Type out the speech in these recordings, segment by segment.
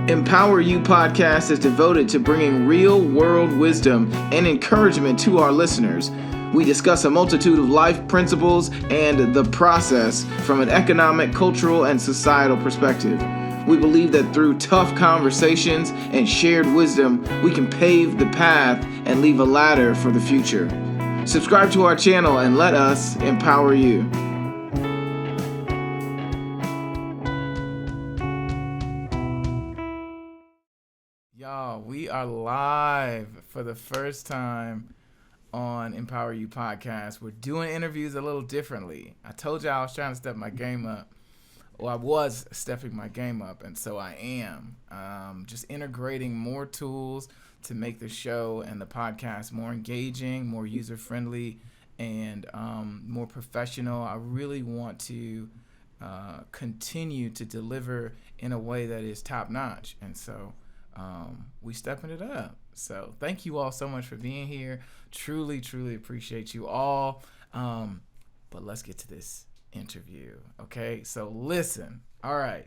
EmpowerYou Podcast is devoted to bringing real-world wisdom and encouragement to our listeners. We discuss a multitude of life principles and the process from an economic, cultural, and societal perspective. We believe that through tough conversations and shared wisdom, we can pave the path and leave a ladder for the future. Subscribe to our channel and let us empower you. Y'all, we are live for the first time on EmpowerYou Podcast. We're doing interviews a little differently. I told y'all I was trying to step my game up. Well, I was stepping my game up, and so I am. Just integrating more tools to make the show and the podcast more engaging, more user-friendly, and more professional. I really want to continue to deliver in a way that is top-notch, and so we stepping it up. So thank you all so much for being here. Truly, truly appreciate you all. But let's get to this interview. Okay, so listen. All right,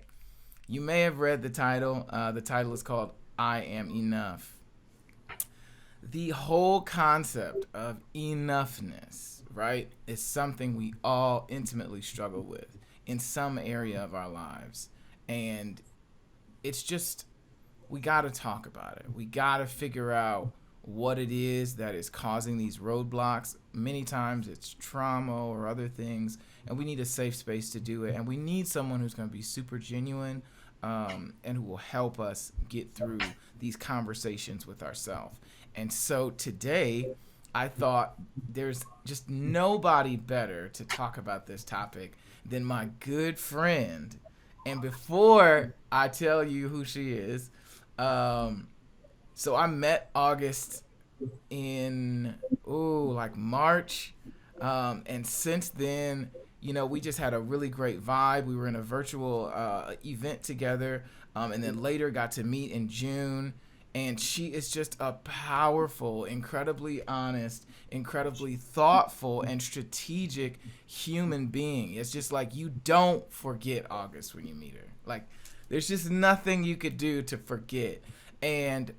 you may have read the title. The title is called I Am Enough. The whole concept of enoughness, right, is something we all intimately struggle with in some area of our lives. And it's just, we got to talk about it. We got to figure out what it is that is causing these roadblocks. Many times it's trauma or other things, and we need a safe space to do it. And we need someone who's going to be super genuine and who will help us get through these conversations with ourselves. And so today, I thought there's just nobody better to talk about this topic than my good friend. And before I tell you who she is, so I met Auguste in March, and since then, you know, we just had a really great vibe. We were in a virtual event together, and then later got to meet in June. And she is just a powerful, incredibly honest, incredibly thoughtful, and strategic human being. It's just like you don't forget Auguste when you meet her. Like, there's just nothing you could do to forget. And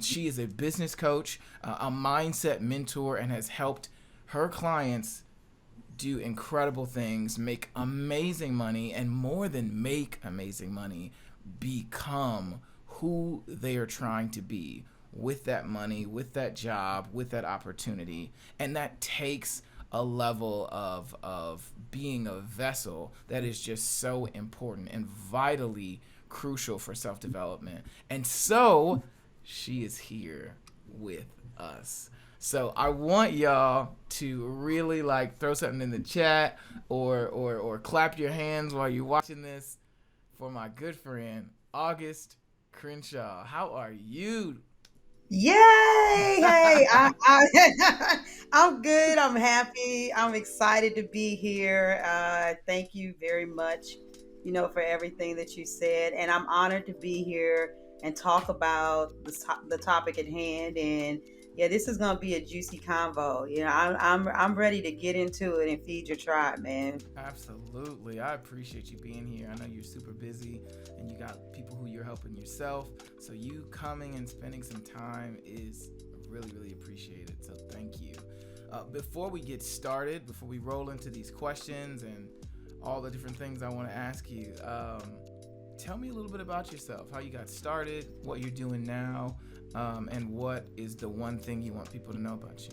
she is a business coach, a mindset mentor, and has helped her clients do incredible things, make amazing money, and more than make amazing money, become who they are trying to be with that money, with that job, with that opportunity. And that takes a level of being a vessel that is just so important and vitally crucial for self-development. And so she is here with us. So I want y'all to really throw something in the chat or clap your hands while you're watching this for my good friend Auguste Crenshaw. How are you? Yay! Hey, I'm good. I'm happy. I'm excited to be here. Thank you very much, for everything that you said. And I'm honored to be here and talk about the topic at hand. And yeah, this is going to be a juicy convo. I'm ready to get into it and feed your tribe, man. Absolutely. I appreciate you being here. I know you're super busy and you got people who you're helping yourself. So you coming and spending some time is really, really appreciated. So thank you. Before we get started, before we roll into these questions and all the different things I want to ask you, tell me a little bit about yourself, how you got started, what you're doing now, and what is the one thing you want people to know about you?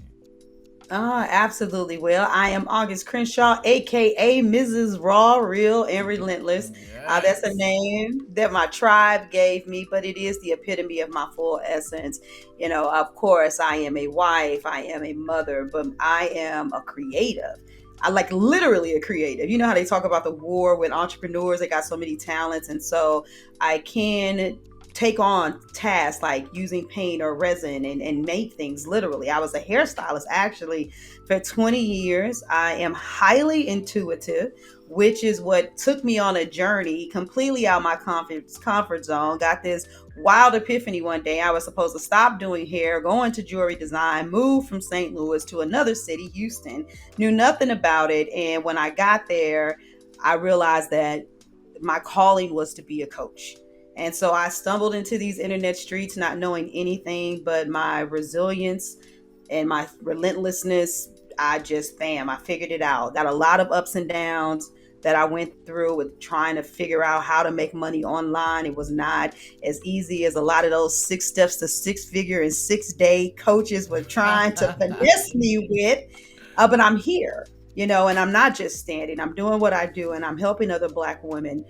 Absolutely. Well, I am Auguste Crenshaw, aka Mrs. Raw, Real, and Relentless. Yes. That's a name that my tribe gave me, but it is the epitome of my full essence. Of course, I am a wife, I am a mother, but I am a creative. I literally a creative. You know how they talk about the war with entrepreneurs? They got so many talents. And so I can take on tasks like using paint or resin and make things literally. I was a hairstylist actually for 20 years. I am highly intuitive, which is what took me on a journey completely out of my comfort zone. Got this wild epiphany one day. I was supposed to stop doing hair, go into jewelry design, move from St. Louis to another city, Houston, knew nothing about it. And when I got there, I realized that my calling was to be a coach. And so I stumbled into these internet streets not knowing anything, but my resilience and my relentlessness, I figured it out. Got a lot of ups and downs that I went through with trying to figure out how to make money online. It was not as easy as a lot of those 6 steps to 6 figure in 6 day coaches were trying to finesse me with. But I'm here, and I'm not just standing. I'm doing what I do, and I'm helping other Black women,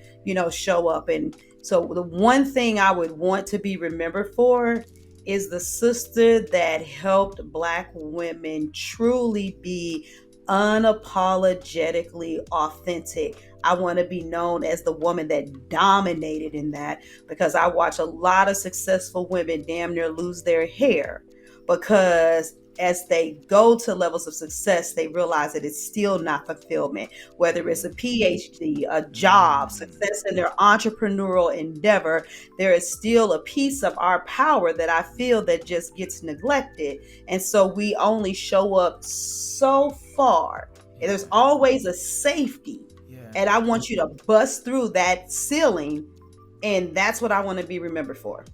show up. And so the one thing I would want to be remembered for is the sister that helped Black women truly be unapologetically authentic. I want to be known as the woman that dominated in that, because I watch a lot of successful women damn near lose their hair because as they go to levels of success, they realize that it's still not fulfillment, whether it's a PhD, a job, success in their entrepreneurial endeavor. There is still a piece of our power that I feel that just gets neglected. And so we only show up so far. And there's always a safety. Yeah. And I want you to bust through that ceiling. And that's what I want to be remembered for.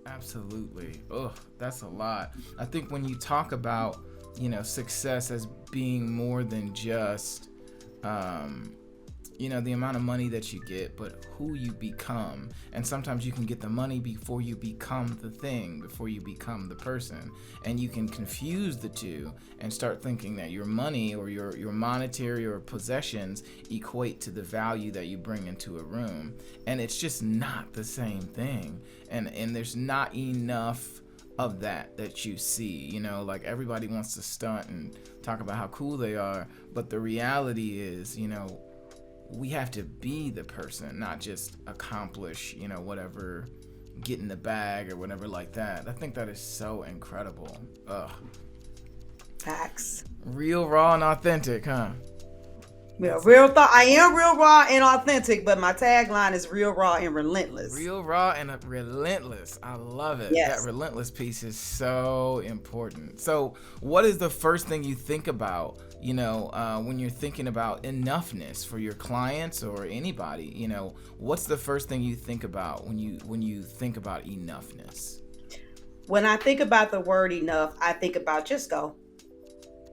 Absolutely. Oh, that's a lot. I think when you talk about, success as being more than just, the amount of money that you get, but who you become. And sometimes you can get the money before you become the thing, before you become the person. And you can confuse the two and start thinking that your money or your monetary or possessions equate to the value that you bring into a room. And it's just not the same thing. And there's not enough of that you see, like everybody wants to stunt and talk about how cool they are. But the reality is, we have to be the person, not just accomplish, whatever, get in the bag or whatever like that. I think that is so incredible. Ugh. Facts. Real, raw, and authentic, huh? Yeah, I am real raw and authentic, but my tagline is real, raw, and relentless. Real, raw, and relentless. I love it. Yes. That relentless piece is so important. So what is the first thing you think about, when you're thinking about enoughness for your clients or anybody? What's the first thing you think about when you think about enoughness? When I think about the word enough, I think about just go.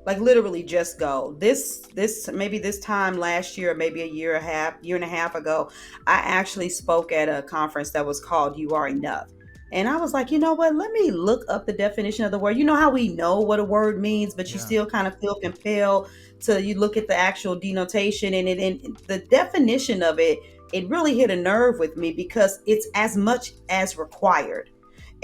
Like literally just go. This maybe this time last year, maybe a year and a half ago, I actually spoke at a conference that was called You Are Enough. And I was like, you know what? Let me look up the definition of the word. You know how we know what a word means, but you still kind of feel compelled to you look at the actual denotation and the definition of it. It really hit a nerve with me because it's as much as required.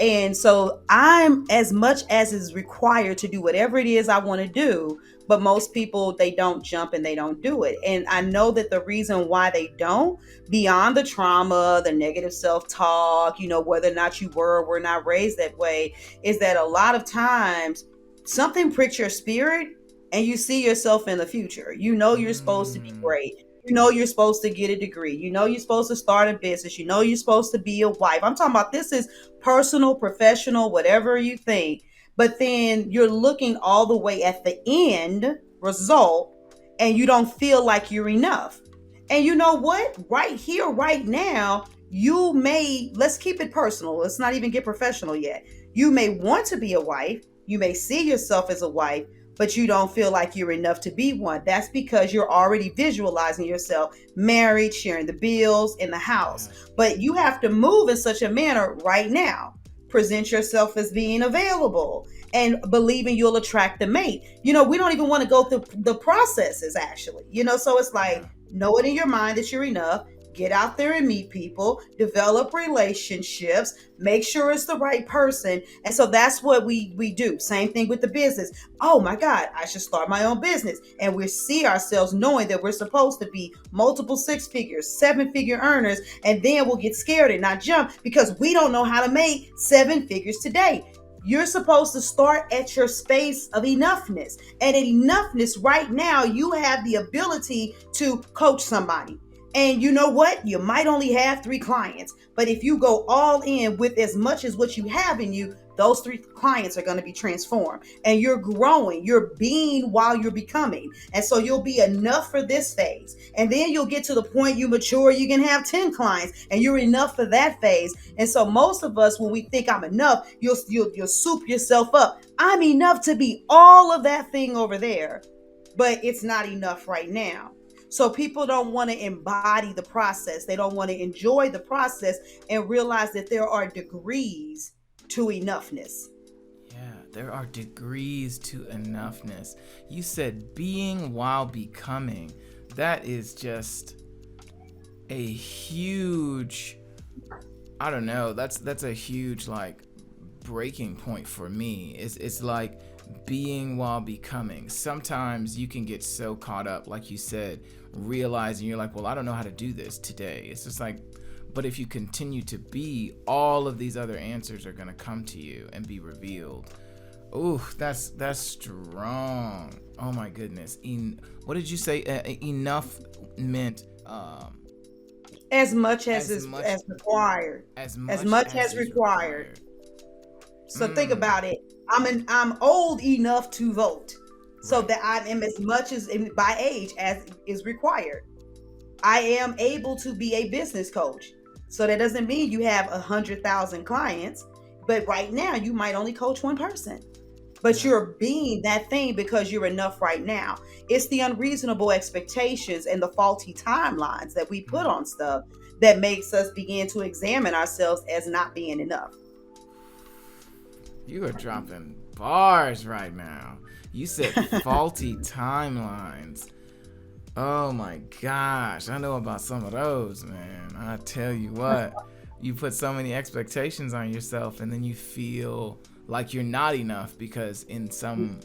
And so I'm as much as is required to do whatever it is I want to do. But most people, they don't jump and they don't do it. And I know that the reason why they don't, beyond the trauma, the negative self-talk, whether or not you were or were not raised that way, is that a lot of times something pricks your spirit and you see yourself in the future. You're supposed to be great. You're supposed to get a degree. You're supposed to start a business. You're supposed to be a wife. I'm talking about this is personal, professional, whatever you think. But then you're looking all the way at the end result and you don't feel like you're enough. And you know what? Right here, right now, let's keep it personal. Let's not even get professional yet. You may want to be a wife. You may see yourself as a wife, but you don't feel like you're enough to be one. That's because you're already visualizing yourself married, sharing the bills in the house. But you have to move in such a manner right now. Present yourself as being available and believing you'll attract the mate. We don't even want to go through the processes actually, so it's like, know it in your mind that you're enough. Get out there and meet people, develop relationships, make sure it's the right person. And so that's what we do. Same thing with the business. Oh my God, I should start my own business. And we see ourselves knowing that we're supposed to be multiple 6-figure, 7-figure earners. And then we'll get scared and not jump because we don't know how to make 7 figures today. You're supposed to start at your space of enoughness. And at enoughness right now, you have the ability to coach somebody. And you know what? You might only have 3 clients, but if you go all in with as much as what you have in you, those 3 clients are going to be transformed. And you're growing, you're being while you're becoming. And so you'll be enough for this phase. And then you'll get to the point you mature, you can have 10 clients and you're enough for that phase. And so most of us, when we think I'm enough, you'll soup yourself up. I'm enough to be all of that thing over there, but it's not enough right now. So people don't want to embody the process. They don't want to enjoy the process and realize that there are degrees to enoughness. Yeah, there are degrees to enoughness. You said being while becoming. That is just a huge, I don't know, that's a huge like breaking point for me. It's like being while becoming. Sometimes you can get so caught up, like you said, realizing you're like, well, I don't know how to do this today. It's just like, but if you continue to be, all of these other answers are going to come to you and be revealed. Ooh, that's strong. Oh my goodness. What did you say? Enough meant as much as required. As much as required. So think about it. I'm old enough to vote. So that I am as much as by age as is required. I am able to be a business coach. So that doesn't mean you have 100,000 clients, but right now you might only coach one person. But you're being that thing because you're enough right now. It's the unreasonable expectations and the faulty timelines that we put on stuff that makes us begin to examine ourselves as not being enough. You are dropping bars right now. You said faulty timelines. Oh my gosh. I know about some of those, man. I tell you what, you put so many expectations on yourself and then you feel like you're not enough because in some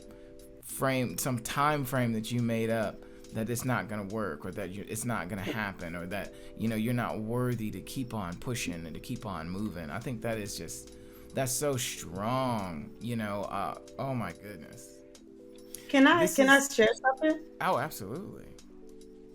time frame that you made up that it's not going to work, or that it's not going to happen, or that, you're not worthy to keep on pushing and to keep on moving. I think that is that's so strong, oh my goodness. Can I share something? Oh, absolutely.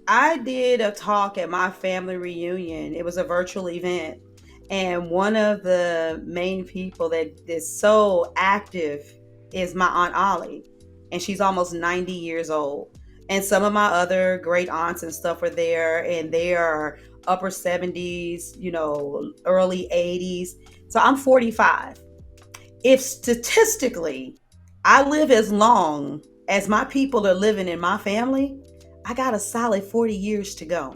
I did a talk at my family reunion. It was a virtual event. And one of the main people that is so active is my Aunt Ollie. And she's almost 90 years old. And some of my other great aunts and stuff are there. And they are upper 70s, early 80s. So I'm 45. If statistically I live as long as my people are living in my family, I got a solid 40 years to go.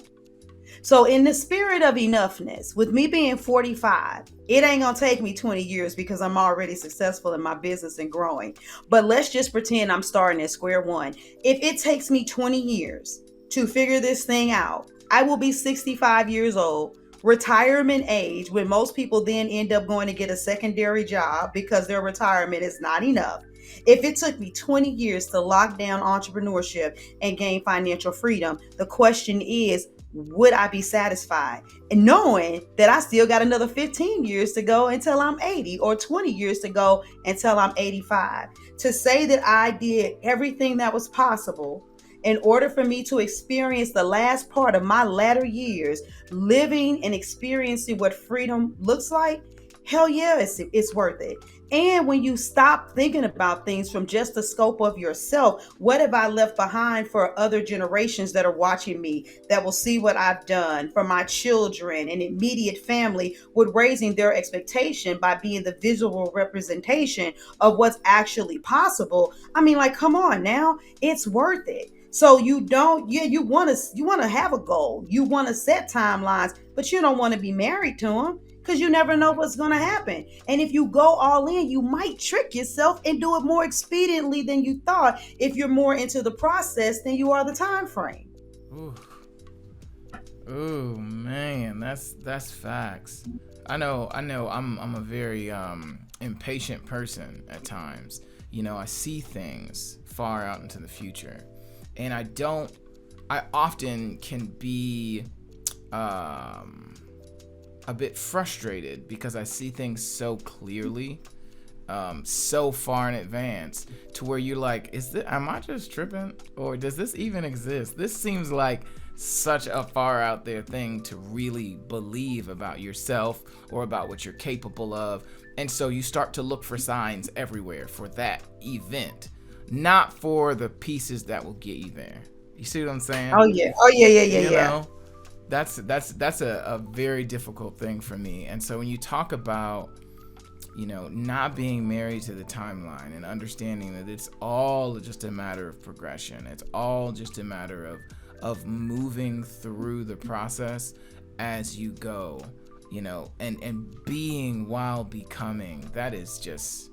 So in the spirit of enoughness, with me being 45, it ain't gonna take me 20 years because I'm already successful in my business and growing. But let's just pretend I'm starting at square one. If it takes me 20 years to figure this thing out, I will be 65 years old, retirement age, when most people then end up going to get a secondary job because their retirement is not enough. If it took me 20 years to lock down entrepreneurship and gain financial freedom, the question is, would I be satisfied? And knowing that I still got another 15 years to go until I'm 80, or 20 years to go until I'm 85. To say that I did everything that was possible in order for me to experience the last part of my latter years, living and experiencing what freedom looks like, hell yeah, it's worth it. And when you stop thinking about things from just the scope of yourself, what have I left behind for other generations that are watching me, that will see what I've done, for my children and immediate family, with raising their expectation by being the visual representation of what's actually possible. I mean, like, come on now, it's worth it. So you want to have a goal. You want to set timelines, but you don't want to be married to them, because you never know what's going to happen. And if you go all in, you might trick yourself and do it more expediently than you thought if you're more into the process than you are the time frame. Ooh, man, that's facts. I know I'm a very impatient person at times. I see things far out into the future. And I often can be a bit frustrated because I see things so clearly, so far in advance, to where you're like, am I just tripping? Or does this even exist? This seems like such a far out there thing to really believe about yourself or about what you're capable of. And so you start to look for signs everywhere for that event, not for the pieces that will get you there. You see what I'm saying? Oh yeah. Oh yeah. You know, that's a very difficult thing for me. And so when you talk about, you know, not being married to the timeline and understanding that it's all just a matter of progression, it's all just a matter of moving through the process as you go, you know, and being while becoming, that is just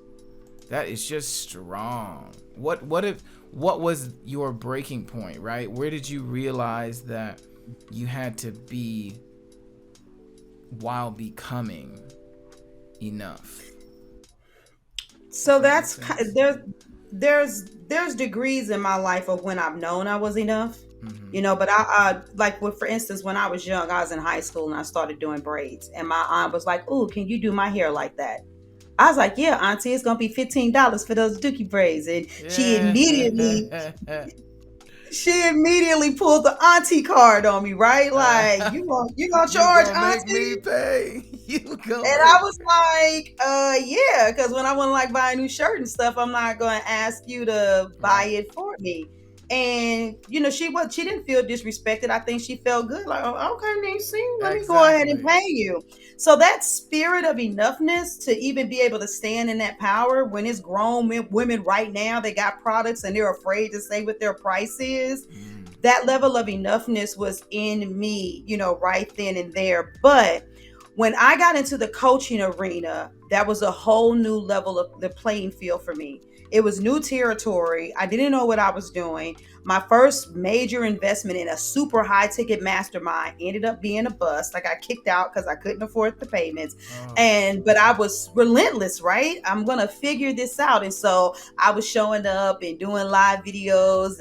strong. What was your breaking point, right? Where did you realize that you had to be while becoming enough? So that's there's degrees in my life of when I've known I was enough. You know, but I like, for instance, when I was young, I was in high school and I started doing braids, and my aunt was like, "Ooh, can you do my hair like that?" I was like, "Yeah, auntie, it's gonna be $15 for those dookie braids." And she immediately pulled the auntie card on me, right? Like, you gonna charge make auntie? me pay. And I was like, yeah, because when I want to like buy a new shirt and stuff, I'm not going to ask you to buy it for me. And you know, she didn't feel disrespected. I think she felt good. Like, oh, okay, Nancy, let me go ahead and pay you. So that spirit of enoughness to even be able to stand in that power when it's grown women right now, they got products and they're afraid to say what their price is. That level of enoughness was in me, you know, right then and there. But when I got into the coaching arena, that was a whole new level of the playing field for me. It was new territory. I didn't know what I was doing. My first major investment in a super high ticket mastermind ended up being a bust. I got kicked out because I couldn't afford the payments. But I was relentless, right? I'm going to figure this out. And so I was showing up and doing live videos,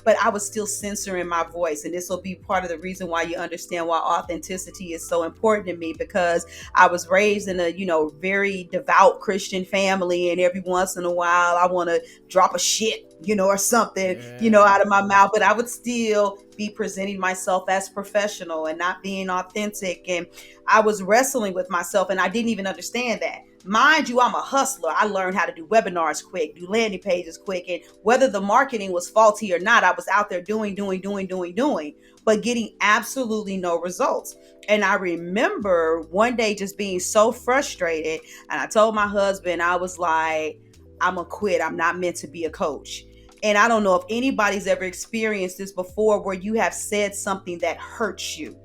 but I was still censoring my voice. And this will be part of the reason why you understand why authenticity is so important to me, because I was raised in a, you know, very devout Christian family. And every once in a while, I want to drop a shit, you know, or something, you know, out of my mouth. But I would still be presenting myself as professional and not being authentic. And I was wrestling with myself, and I didn't even understand that. Mind you, I'm a hustler. I learned how to do webinars quick, do landing pages quick. And whether the marketing was faulty or not, I was out there doing, but getting absolutely no results. And I remember one day just being so frustrated. And I told my husband, I was like, I'm going to quit. I'm not meant to be a coach. And I don't know if anybody's ever experienced this before, where you have said something that hurts you.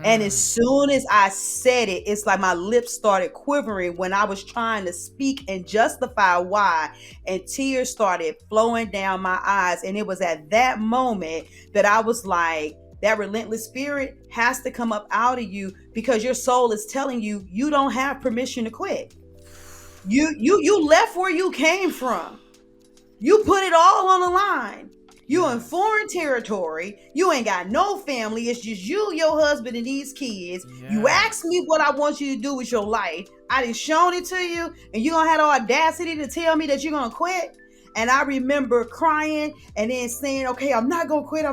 And as soon as I said it, it's like my lips started quivering when I was trying to speak and justify why, and tears started flowing down my eyes. And it was at that moment that I was like, that relentless spirit has to come up out of you, because your soul is telling you, you don't have permission to quit. You left where you came from. You put it all on the line. You in foreign territory. You ain't got no family. It's just you, your husband, and these kids. Yeah. You asked me what I want you to do with your life. I done shown it to you, and you gonna have the audacity to tell me that you're gonna quit? And I remember crying and then saying, okay, I'm not gonna quit.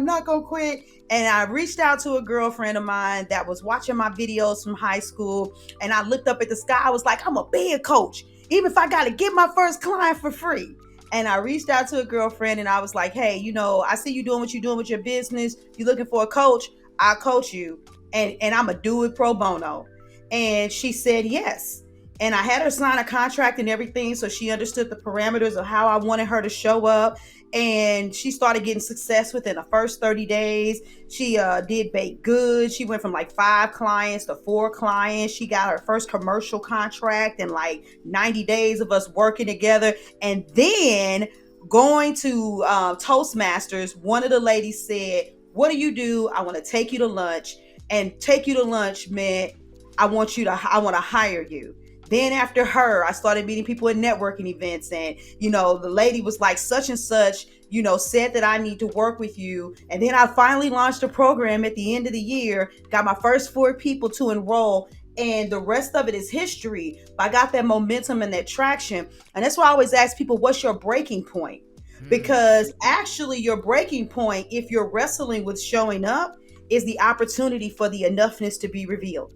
And I reached out to a girlfriend of mine that was watching my videos from high school. And I looked up at the sky. I was like, I'm gonna be a coach, even if I gotta get my first client for free. And I reached out to a girlfriend and I was like, hey, you know, I see you doing what you're doing with your business. You're looking for a coach. I'll coach you. And I'm going to do it pro bono. And she said yes. And I had her sign a contract and everything, so she understood the parameters of how I wanted her to show up. And she started getting success within the first 30 days. She did baked goods. She went from like 5 clients to 4 clients. She got her first commercial contract in like 90 days of us working together. And then going to Toastmasters, one of the ladies said, what do? I want to take you to lunch. And take you to lunch meant I want to hire you. Then after her, I started meeting people at networking events, and, you know, the lady was like, such and such, you know, said that I need to work with you. And then I finally launched a program at the end of the year, got my first 4 people to enroll, and the rest of it is history. I got that momentum and that traction. And that's why I always ask people, what's your breaking point? Because actually your breaking point, if you're wrestling with showing up, is the opportunity for the enoughness to be revealed.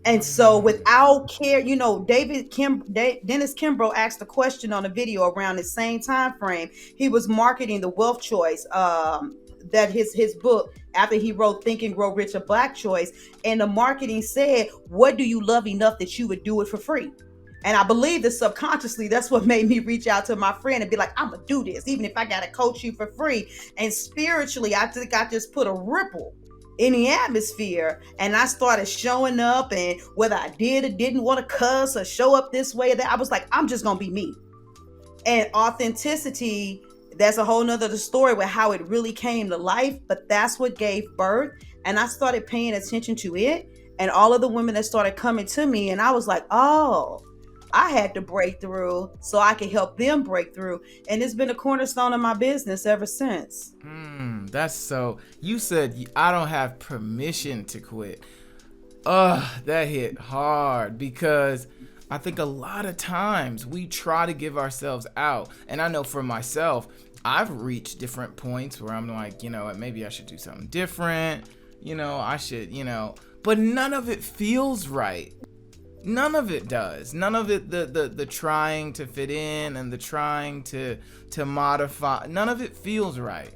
And so without care, Dennis Kimbrough asked a question on a video around the same time frame. He was marketing the Wealth Choice, that his book after he wrote Think and Grow Rich, a Black Choice. And the marketing said, what do you love enough that you would do it for free? And I believe that subconsciously, that's what made me reach out to my friend and be like, I'm going to do this, even if I got to coach you for free. And spiritually, I think I just put a ripple in the atmosphere, and I started showing up, and whether I did or didn't want to cuss or show up this way or that, I was like, I'm just going to be me. And authenticity, that's a whole nother story with how it really came to life, but that's what gave birth. And I started paying attention to it, and all of the women that started coming to me, and I was like, oh, I had to break through so I could help them break through. And it's been a cornerstone of my business ever since. That's so, you said I don't have permission to quit. That hit hard, because I think a lot of times we try to give ourselves out. And I know for myself, I've reached different points where I'm like, maybe I should do something different. I should, but none of it feels right. None of it does. None of it, the trying to fit in and the trying to modify, none of it feels right.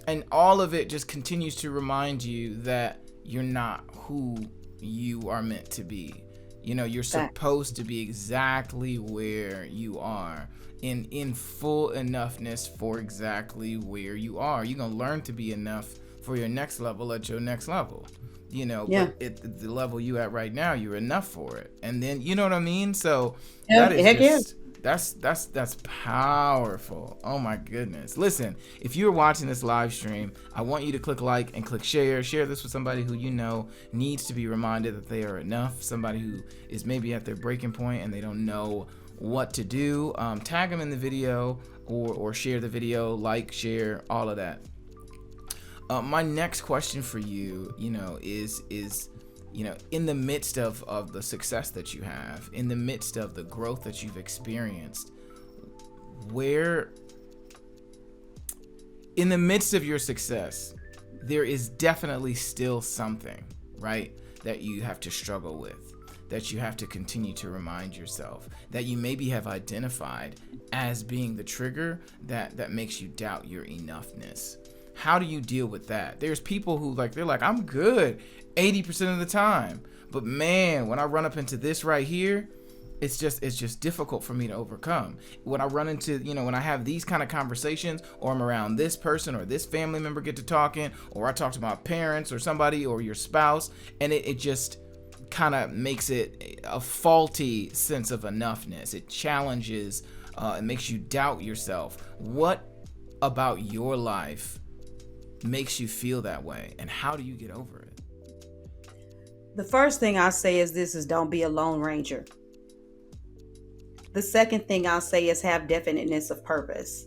And all of it just continues to remind you that you're not who you are meant to be. You're supposed to be exactly where you are, in full enoughness for exactly where you are. You're going to learn to be enough for your next level at your next level. But at the level you at right now, you're enough for it. And then, you know what I mean? So that is just, that's powerful. Oh my goodness. Listen, if you're watching this live stream, I want you to click like and click share. Share this with somebody who needs to be reminded that they are enough. Somebody who is maybe at their breaking point and they don't know what to do. Tag them in the video or share the video, like, share, all of that. My next question for you, is in the midst of the success that you have, in the midst of the growth that you've experienced, where, in the midst of your success, there is definitely still something, right, that you have to struggle with, that you have to continue to remind yourself, that you maybe have identified as being the trigger that makes you doubt your enoughness. How do you deal with that? There's people who they're like, I'm good 80% of the time, but man, when I run up into this right here, it's just difficult for me to overcome. When I run into, when I have these kind of conversations, or I'm around this person or this family member get to talking, or I talk to my parents or somebody or your spouse, and it just kind of makes it a faulty sense of enoughness. It challenges, it makes you doubt yourself. What about your life makes you feel that way, and how do you get over it? The first thing I say is don't be a lone ranger. The second thing I'll say is have definiteness of purpose.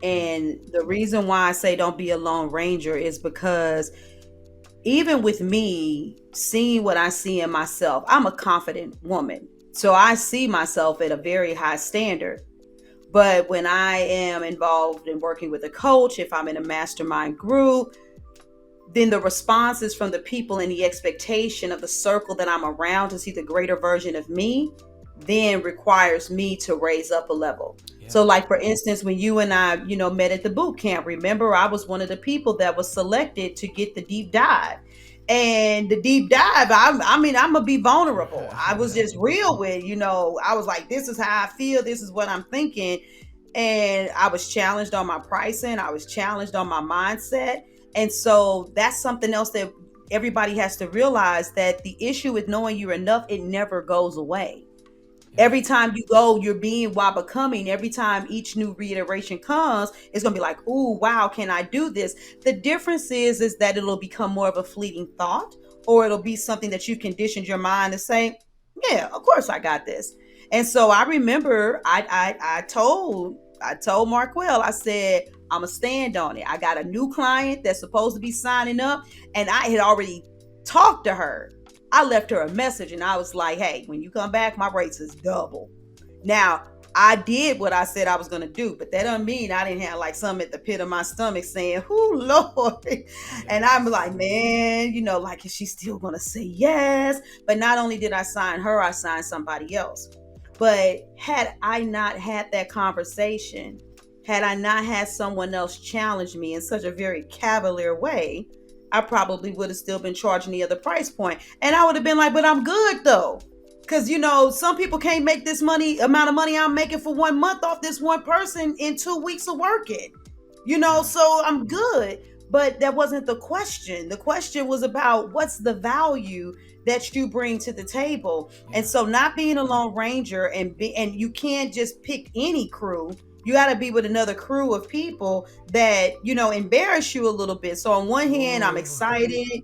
And the reason why I say don't be a lone ranger is because even with me seeing what I see in myself, I'm a confident woman. So I see myself at a very high standard. But when I am involved in working with a coach, if I'm in a mastermind group, then the responses from the people and the expectation of the circle that I'm around to see the greater version of me then requires me to raise up a level. Yeah. So like, for instance, when you and I, met at the boot camp, remember, I was one of the people that was selected to get the deep dive. And the deep dive, I'm going to be vulnerable. I was just real with, I was like, this is how I feel. This is what I'm thinking. And I was challenged on my pricing. I was challenged on my mindset. And so that's something else that everybody has to realize, that the issue with knowing you're enough, it never goes away. Every time you go, you're being while becoming. Every time each new reiteration comes, it's going to be like, ooh, wow, can I do this? The difference is that it'll become more of a fleeting thought, or it'll be something that you conditioned your mind to say, yeah, of course I got this. And so I remember I told Marquel, I said, I'm going to stand on it. I got a new client that's supposed to be signing up, and I had already talked to her. I left her a message and I was like, hey, when you come back, my rates is double. Now, I did what I said I was going to do, but that doesn't mean I didn't have like something at the pit of my stomach saying, "Who, Lord?" And I'm like, man, like, is she still going to say yes? But not only did I sign her, I signed somebody else. But had I not had that conversation, had I not had someone else challenge me in such a very cavalier way, I probably would have still been charging the other price point. And I would have been like, but I'm good though. Because, some people can't make this amount of money I'm making for 1 month off this one person in 2 weeks of working, so I'm good. But that wasn't the question. The question was about what's the value that you bring to the table. And so not being a lone ranger and you can't just pick any crew. You got to be with another crew of people that, embarrass you a little bit. So on one hand, I'm excited.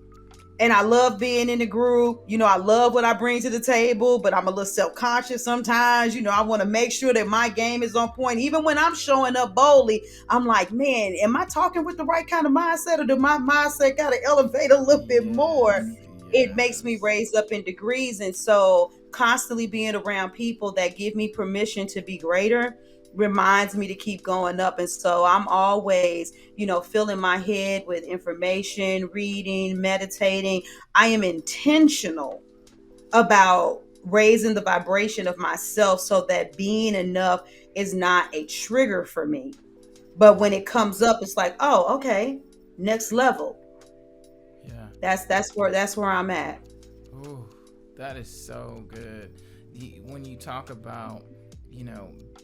And I love being in the group. I love what I bring to the table, but I'm a little self-conscious sometimes. I want to make sure that my game is on point. Even when I'm showing up boldly, I'm like, man, am I talking with the right kind of mindset, or do my mindset got to elevate a little bit more? It makes me raise up in degrees. And so constantly being around people that give me permission to be greater reminds me to keep going up. And so I'm always, filling my head with information, reading, meditating. I am intentional about raising the vibration of myself so that being enough is not a trigger for me. But when it comes up, it's like, oh, okay, next level. Yeah. That's where I'm at. Ooh, that is so good. When you talk about,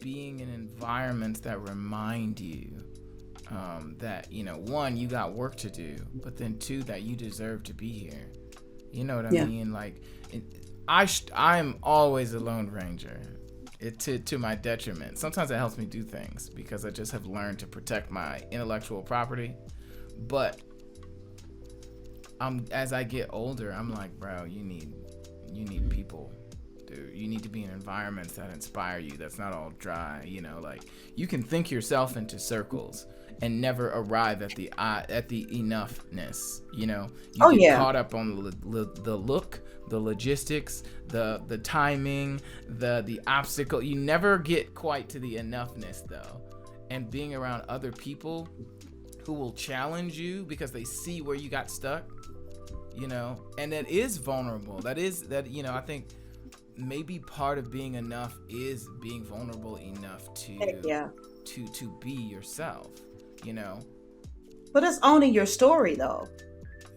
being in environments that remind you that, one, you got work to do, but then two, that you deserve to be here. You know what I mean? Like, I'm always a lone ranger, to my detriment. Sometimes it helps me do things because I just have learned to protect my intellectual property. But as I get older, I'm like, bro, you need people. You need to be in environments that inspire you, that's not all dry. Like, you can think yourself into circles and never arrive at the enoughness. You get caught up on the look, the logistics, the timing, the obstacle. You never get quite to the enoughness though. And being around other people who will challenge you because they see where you got stuck, and that is vulnerable. I think maybe part of being enough is being vulnerable enough to be yourself, But it's owning your story though.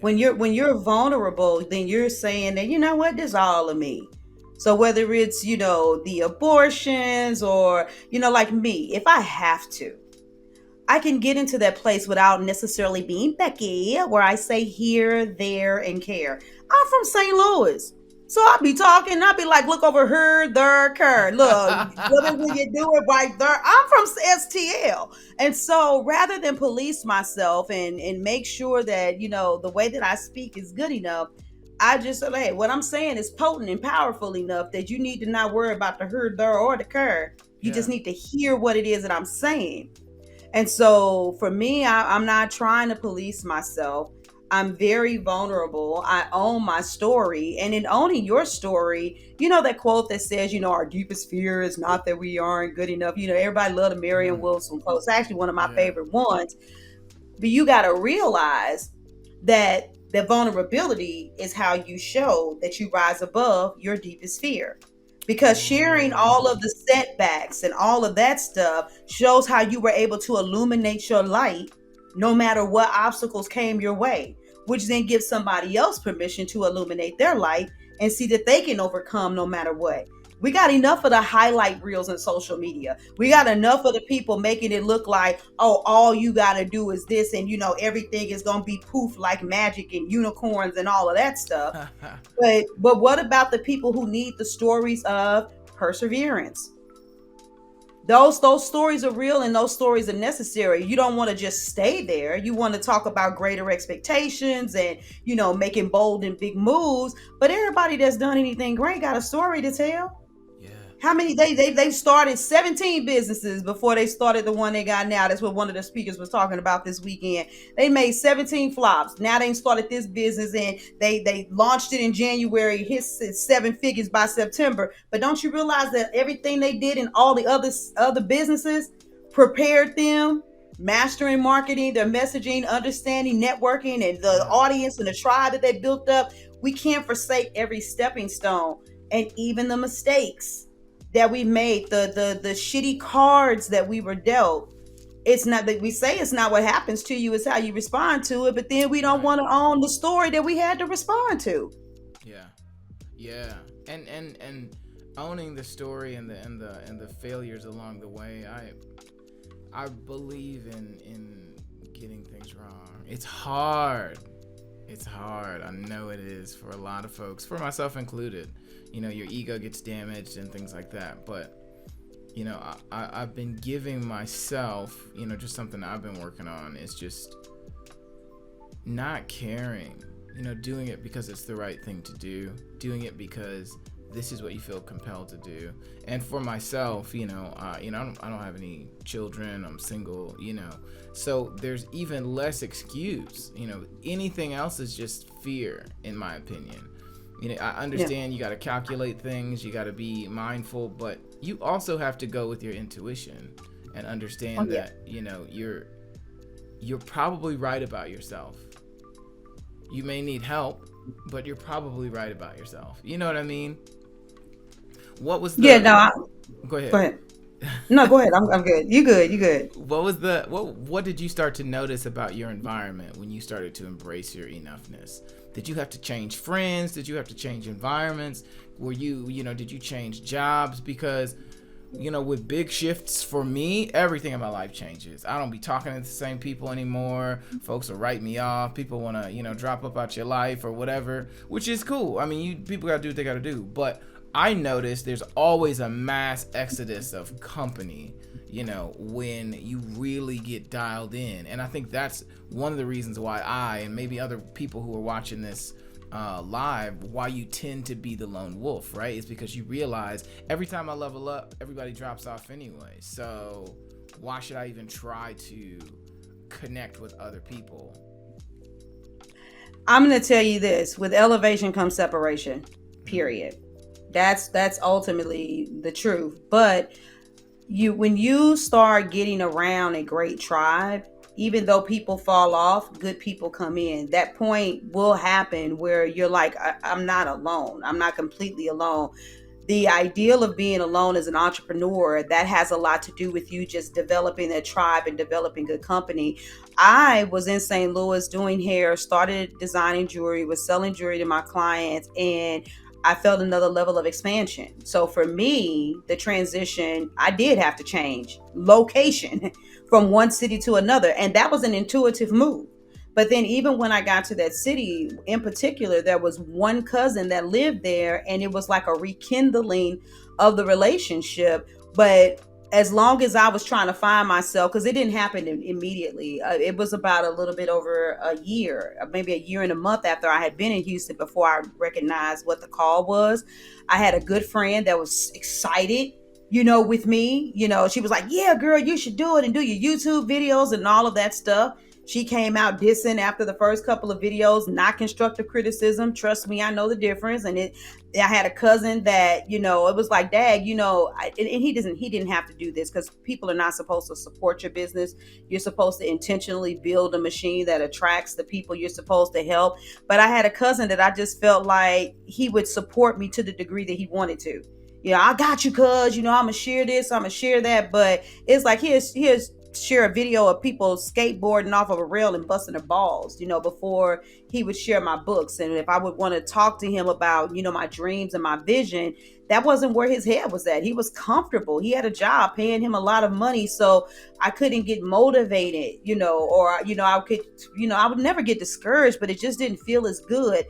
When you're vulnerable, then you're saying that, this is all of me. So whether it's, the abortions or, like me, if I have to, I can get into that place without necessarily being Becky, where I say here, there, and care. I'm from St. Louis. So I'll be talking, I'll be like, look over here, there, care. Look, when you do it right there. I'm from STL. And so rather than police myself and make sure that, the way that I speak is good enough, I just say, hey, what I'm saying is potent and powerful enough that you need to not worry about the her, there, or the care. You just need to hear what it is that I'm saying. And so for me, I'm not trying to police myself. I'm very vulnerable. I own my story. And in owning your story, that quote that says, our deepest fear is not that we aren't good enough. Everybody loved the Merriam-Webster quote. It's actually one of my favorite ones. But you got to realize that the vulnerability is how you show that you rise above your deepest fear. Because sharing all of the setbacks and all of that stuff shows how you were able to illuminate your light no matter what obstacles came your way, which then gives somebody else permission to illuminate their light and see that they can overcome no matter what. We got enough of the highlight reels in social media. We got enough of the people making it look like, oh, all you got to do is this, and everything is going to be poof like magic and unicorns and all of that stuff. But what about the people who need the stories of perseverance? Those stories are real and those stories are necessary. You don't want to just stay there. You want to talk about greater expectations and, making bold and big moves. But everybody that's done anything great got a story to tell. How many they started 17 businesses before they started the one they got now. That's what one of the speakers was talking about this weekend. They made 17 flops. Now they started this business and they launched it in January, hit 7 figures by September. But don't you realize that everything they did in all the other businesses prepared them, mastering marketing, their messaging, understanding, networking, and the audience and the tribe that they built up. We can't forsake every stepping stone and even the mistakes that we made, the shitty cards that we were dealt. It's not that we say it's not what happens to you, it's how you respond to it, but then we don't want to own the story that we had to respond to. Yeah. And owning the story and the failures along the way. I believe in getting things wrong. It's hard. I know it is for a lot of folks, for myself included. Your ego gets damaged and things like that. But, I've been giving myself, just something I've been working on is just not caring, doing it because it's the right thing to do, doing it because this is what you feel compelled to do. And for myself, I don't have any children. I'm single, so there's even less excuse. Anything else is just fear, in my opinion. I understand you got to calculate things, you got to be mindful, but you also have to go with your intuition and understand that, you're probably right about yourself. You may need help, but you're probably right about yourself. You know what I mean? What was the... Go ahead. No, go ahead. I'm good. You good. What did you start to notice about your environment when you started to embrace your enoughness? Did you have to change friends? Did you have to change environments? Did you change jobs? Because, with big shifts for me, everything in my life changes. I don't be talking to the same people anymore. Folks will write me off. People want to, drop up out your life or whatever, which is cool. I mean, people got to do what they got to do. But I noticed there's always a mass exodus of company, when you really get dialed in. And I think that's one of the reasons why I, and maybe other people who are watching this live, why you tend to be the lone wolf, right? It's because you realize every time I level up, everybody drops off anyway. So why should I even try to connect with other people? I'm going to tell you this, with elevation comes separation, period. That's ultimately the truth. But when you start getting around a great tribe, even though people fall off, good people come in. That point will happen where you're like, I'm not alone. I'm not completely alone. The ideal of being alone as an entrepreneur, that has a lot to do with you just developing a tribe and developing good company. I was in St. Louis doing hair, started designing jewelry, was selling jewelry to my clients, and I felt another level of expansion. So for me, the transition, I did have to change location from one city to another. And that was an intuitive move. But then even when I got to that city in particular, there was one cousin that lived there, and it was like a rekindling of the relationship. But as long as I was trying to find myself, because it didn't happen immediately. It was about a little bit over a year, maybe a year and a month after I had been in Houston before I recognized what the call was. I had a good friend that was excited, with me. She was like, yeah, girl, you should do it and do your YouTube videos and all of that stuff. She came out dissing after the first couple of videos, not constructive criticism. Trust me, I know the difference. And I had a cousin that, it was like, Dad, and he didn't have to do this, because people are not supposed to support your business. You're supposed to intentionally build a machine that attracts the people you're supposed to help. But I had a cousin that I just felt like he would support me to the degree that he wanted to. I got you, cuz, I'm going to share this, I'm going to share that. But it's like, here's share a video of people skateboarding off of a rail and busting their balls, before he would share my books. And if I would want to talk to him about, my dreams and my vision, that wasn't where his head was at. He was comfortable. He had a job paying him a lot of money. So I couldn't get motivated, I would never get discouraged, but it just didn't feel as good,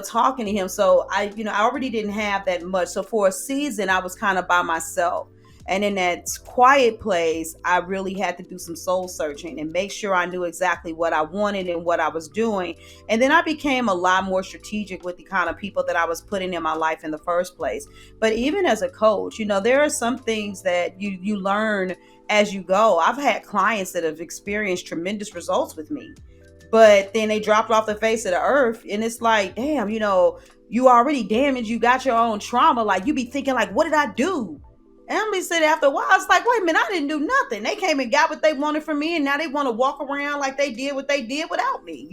talking to him. So I already didn't have that much. So for a season, I was kind of by myself. And in that quiet place, I really had to do some soul searching and make sure I knew exactly what I wanted and what I was doing. And then I became a lot more strategic with the kind of people that I was putting in my life in the first place. But even as a coach, there are some things that you learn as you go. I've had clients that have experienced tremendous results with me, but then they dropped off the face of the earth, and it's like, damn, you already damaged, you got your own trauma. Like, you be thinking like, what did I do? And I'm be sitting after a while, it's like, wait a minute, I didn't do nothing. They came and got what they wanted from me, and now they want to walk around like they did what they did without me.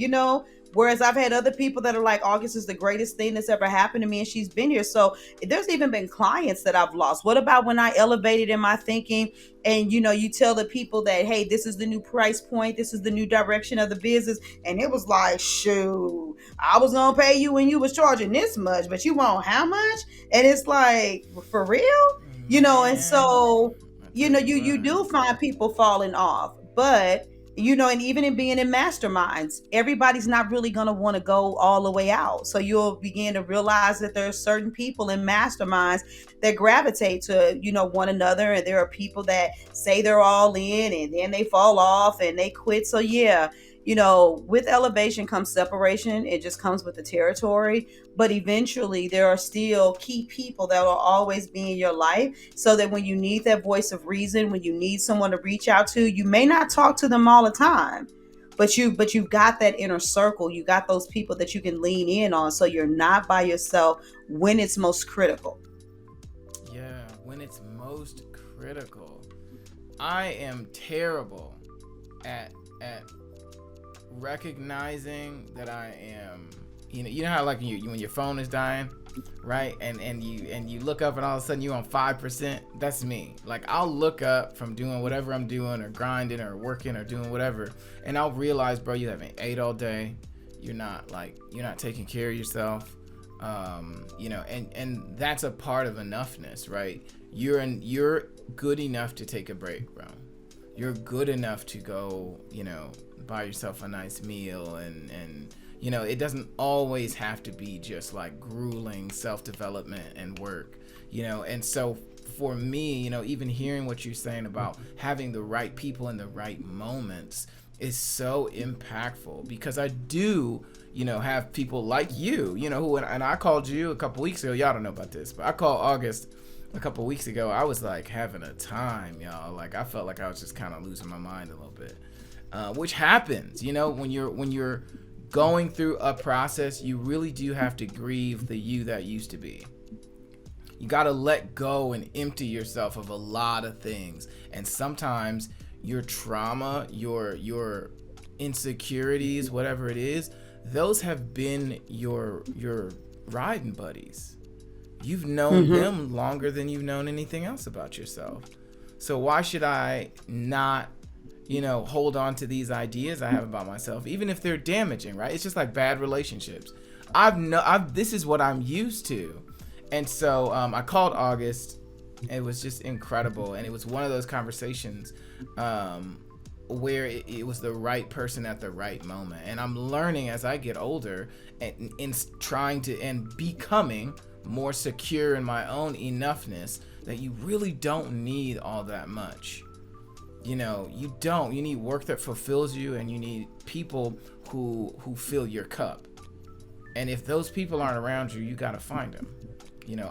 Whereas I've had other people that are like, August is the greatest thing that's ever happened to me, and she's been here. So there's even been clients that I've lost. What about when I elevated in my thinking, and you tell the people that, hey, this is the new price point, this is the new direction of the business, and it was like, shoot, I was gonna pay you when you was charging this much, but you want how much? And it's like, for real? And so you do find people falling off, but and even in being in masterminds, everybody's not really going to want to go all the way out. So you'll begin to realize that there are certain people in masterminds that gravitate to, one another. And there are people that say they're all in and then they fall off and they quit. So yeah, with elevation comes separation. It just comes with the territory. But eventually there are still key people that will always be in your life, so that when you need that voice of reason, when you need someone to reach out to, you may not talk to them all the time, but you've got that inner circle. You got those people that you can lean in on, so you're not by yourself when it's most critical. Yeah, when it's most critical. I am terrible at recognizing that I am, you know how like when your phone is dying, right? And you look up and all of a sudden you're on 5%. That's me. Like, I'll look up from doing whatever I'm doing or grinding or working or doing whatever, and I'll realize, bro, you haven't ate all day. You're not taking care of yourself. And that's a part of enoughness, right? You're good enough to take a break, bro. You're good enough to go, buy yourself a nice meal, and it doesn't always have to be just like grueling self-development and work, and so for me, even hearing what you're saying about having the right people in the right moments is so impactful, because I do, have people like you, who, and I called you a couple weeks ago. Y'all don't know about this, but I called August a couple weeks ago. I was like having a time, y'all. Like, I felt like I was just kind of losing my mind a little bit. Which happens, when you're going through a process. You really do have to grieve the you that used to be. You got to let go and empty yourself of a lot of things. And sometimes your trauma, your insecurities, whatever it is, those have been your riding buddies. You've known them longer than you've known anything else about yourself. So why should I not hold on to these ideas I have about myself, even if they're damaging, right? It's just like bad relationships. This is what I'm used to. And so I called August. It was just incredible. And it was one of those conversations where it was the right person at the right moment. And I'm learning as I get older and in trying to and becoming more secure in my own enoughness, that you really don't need all that much. You don't. You need work that fulfills you, and you need people who fill your cup. And if those people aren't around you, you got to find them.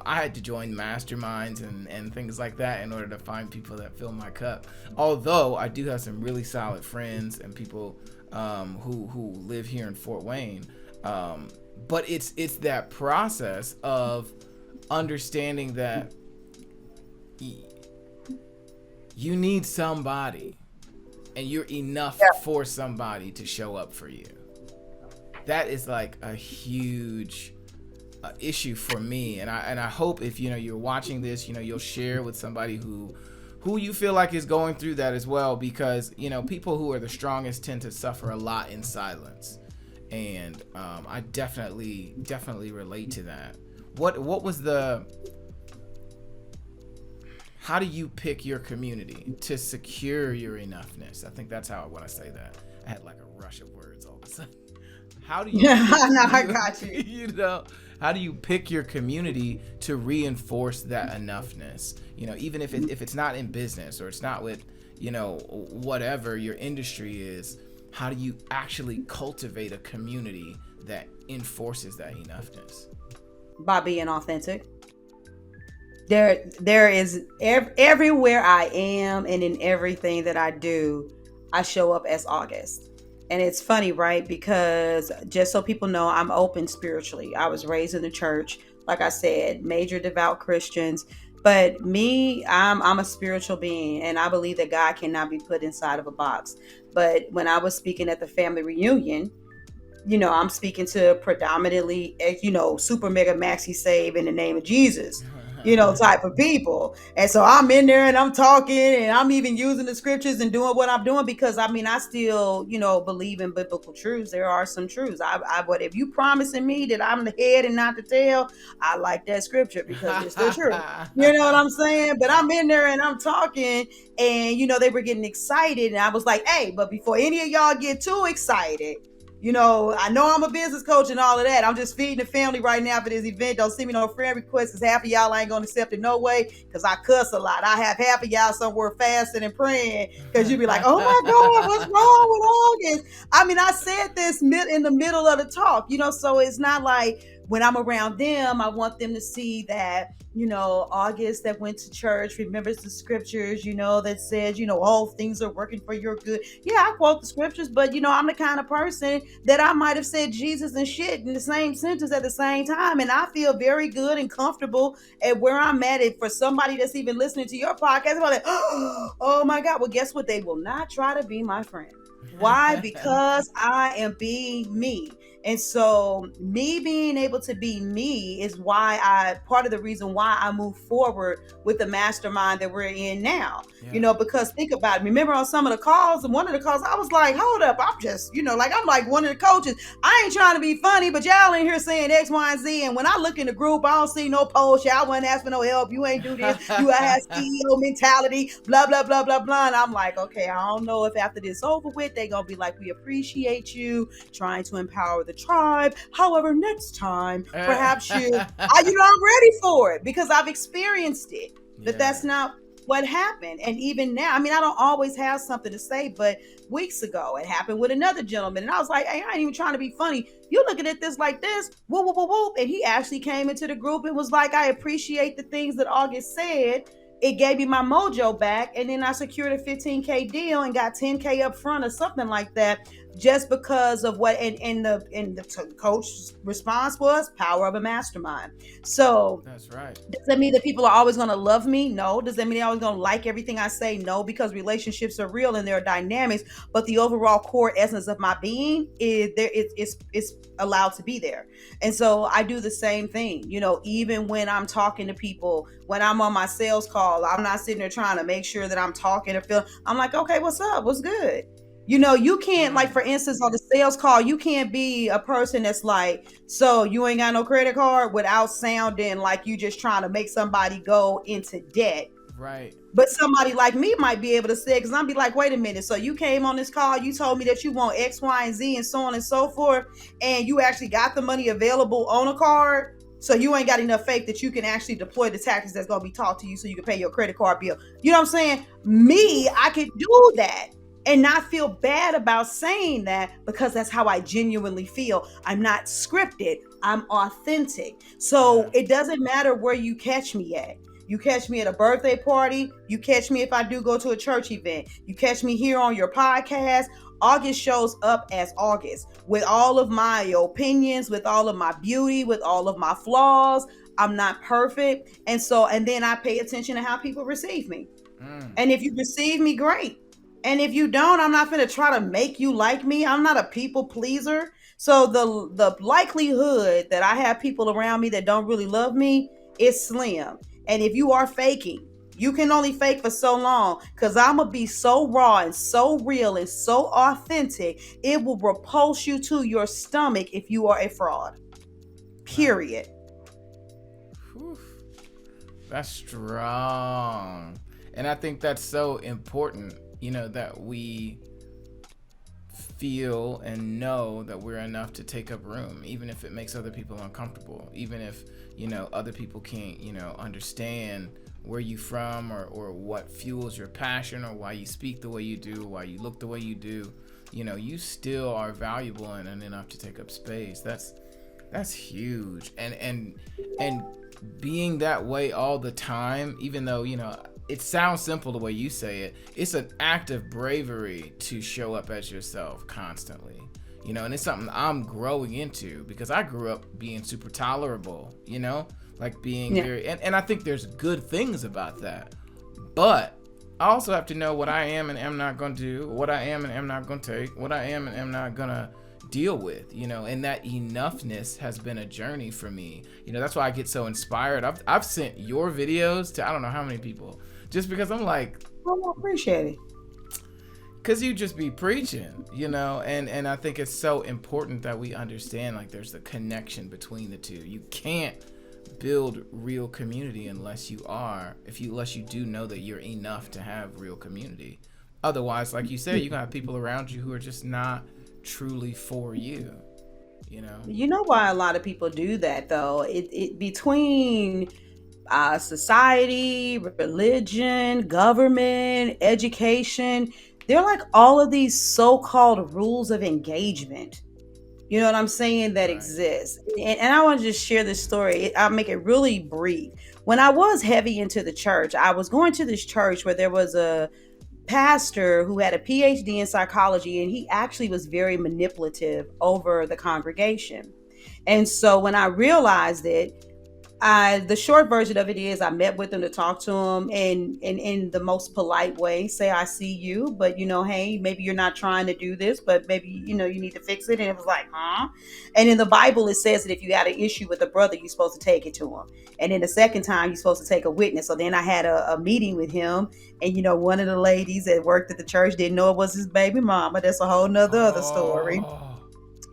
I had to join masterminds and things like that in order to find people that fill my cup. Although I do have some really solid friends and people who live here in Fort Wayne. But it's that process of understanding that you need somebody, and you're enough for somebody to show up for you. That is like a huge issue for me, and I hope if you're watching this, you'll share with somebody who you feel like is going through that as well, because people who are the strongest tend to suffer a lot in silence, and I definitely relate to that. What was how do you pick your community to secure your enoughness? I think that's how I want to say that. I had like a rush of words all of a sudden. How do you? No, I got you. how do you pick your community to reinforce that enoughness? Even if it's not in business, or it's not with, whatever your industry is, how do you actually cultivate a community that enforces that enoughness? By being authentic. There is everywhere I am, and in everything that I do, I show up as Auguste. And it's funny, right? Because just so people know, I'm open spiritually. I was raised in the church, like I said, major devout Christians. But me, I'm a spiritual being, and I believe that God cannot be put inside of a box. But when I was speaking at the family reunion, I'm speaking to predominantly, super mega maxi save in the name of Jesus, type of people. And so I'm in there and I'm talking, and I'm even using the scriptures and doing what I'm doing, because I still, believe in biblical truths. There are some truths. But if you promising me that I'm the head and not the tail, I like that scripture because it's the truth. You know what I'm saying? But I'm in there and I'm talking, and, they were getting excited. And I was like, hey, but before any of y'all get too excited, I know I'm a business coach and all of that. I'm just feeding the family right now for this event. Don't send me no friend requests, because half of y'all ain't going to accept it no way, because I cuss a lot. I have half of y'all somewhere fasting and praying, because you be like, oh my God, what's wrong with August? I said this in the middle of the talk, so it's not like when I'm around them, I want them to see that, August that went to church remembers the scriptures, that says, all things are working for your good. Yeah, I quote the scriptures, but, I'm the kind of person that I might have said Jesus and shit in the same sentence at the same time. And I feel very good and comfortable at where I'm at. It for somebody that's even listening to your podcast, about like, oh my God. Well, guess what? They will not try to be my friend. Why? Because I am being me. And so me being able to be me is part of the reason why I move forward with the mastermind that we're in now. Yeah. Because think about it. Remember on some of the calls, and one of the calls, I was like, hold up, I'm just, I'm like one of the coaches. I ain't trying to be funny, but y'all in here saying X, Y, and Z. And when I look in the group, I don't see no post. Y'all wasn't asking for no help. You ain't do this. You have CEO mentality, blah, blah, blah, blah, blah. And I'm like, okay, I don't know if after this over with, they going to be like, we appreciate you trying to empower the tribe. However, next time, perhaps I'm ready for it because I've experienced it. But that's not what happened. And even now, I don't always have something to say, but weeks ago, it happened with another gentleman. And I was like, hey, I ain't even trying to be funny. You looking at this like this, whoop, whoop, whoop, whoop. And he actually came into the group and was like, I appreciate the things that Auguste said. It gave me my mojo back. And then I secured a $15K deal and got $10K up front or something like that, just because of what, and the coach's response was power of a mastermind. So that's right. Does that mean that people are always going to love me? No. Does that mean they're always going to like everything I say? No, because relationships are real and there are dynamics, but the overall core essence of my being is there. It's allowed to be there. And so I do the same thing, even when I'm talking to people, when I'm on my sales call, I'm not sitting there trying to make sure that I'm talking or feel, I'm like, okay, what's up? What's good? You can't, like, for instance, on the sales call, you can't be a person that's like, so you ain't got no credit card, without sounding like you just trying to make somebody go into debt. Right. But somebody like me might be able to say, because I'll be like, wait a minute. So you came on this call, you told me that you want X, Y, and Z and so on and so forth. And you actually got the money available on a card. So you ain't got enough faith that you can actually deploy the tactics that's going to be taught to you so you can pay your credit card bill. You know what I'm saying? Me, I could do that and not feel bad about saying that, because that's how I genuinely feel. I'm not scripted. I'm authentic. So it doesn't matter where you catch me at. You catch me at a birthday party. You catch me if I do go to a church event. You catch me here on your podcast. Auguste shows up as Auguste, with all of my opinions, with all of my beauty, with all of my flaws. I'm not perfect. And then I pay attention to how people receive me. And if you receive me, great. And if you don't, I'm not going to try to make you like me. I'm not a people pleaser. So the likelihood that I have people around me that don't really love me is slim. And if you are faking, you can only fake for so long, because I'm going to be so raw and so real and so authentic, it will repulse you to your stomach if you are a fraud. Period. Whew. That's strong. And I think that's so important, that we feel and know that we're enough to take up room, even if it makes other people uncomfortable, even if, other people can't, understand where you from or what fuels your passion or why you speak the way you do, why you look the way you do. You still are valuable and enough to take up space. That's huge. And being that way all the time, even though, it sounds simple the way you say it, it's an act of bravery to show up as yourself constantly. And it's something I'm growing into because I grew up being super tolerable, like being very, and I think there's good things about that. But I also have to know what I am and am not going to do, what I am and am not going to take, what I am and am not going to deal with, and that enoughness has been a journey for me. That's why I get so inspired. I've sent your videos to I don't know how many people just because I'm like, oh, I appreciate it. Because you just be preaching, and I think it's so important that we understand like there's a connection between the two. You can't build real community unless you do know that you're enough to have real community. Otherwise, like you said, you're gonna have people around you who are just not truly for you. You know why a lot of people do that though? It between society, religion, government, education, they're like all of these so-called rules of engagement. You know what I'm saying? That Right. exists. And I want to just share this story. I'll make it really brief. When I was heavy into the church, I was going to this church where there was a pastor who had a PhD in psychology, and he actually was very manipulative over the congregation. And so when I realized it, the short version of it is I met with him to talk to him and in the most polite way, say, I see you, but hey, maybe you're not trying to do this, but maybe, you need to fix it. And it was like, huh? And in the Bible, it says that if you got an issue with a brother, you're supposed to take it to him. And then the second time, you're supposed to take a witness. So then I had a meeting with him. And, one of the ladies that worked at the church didn't know it was his baby mama. That's a whole nother other story.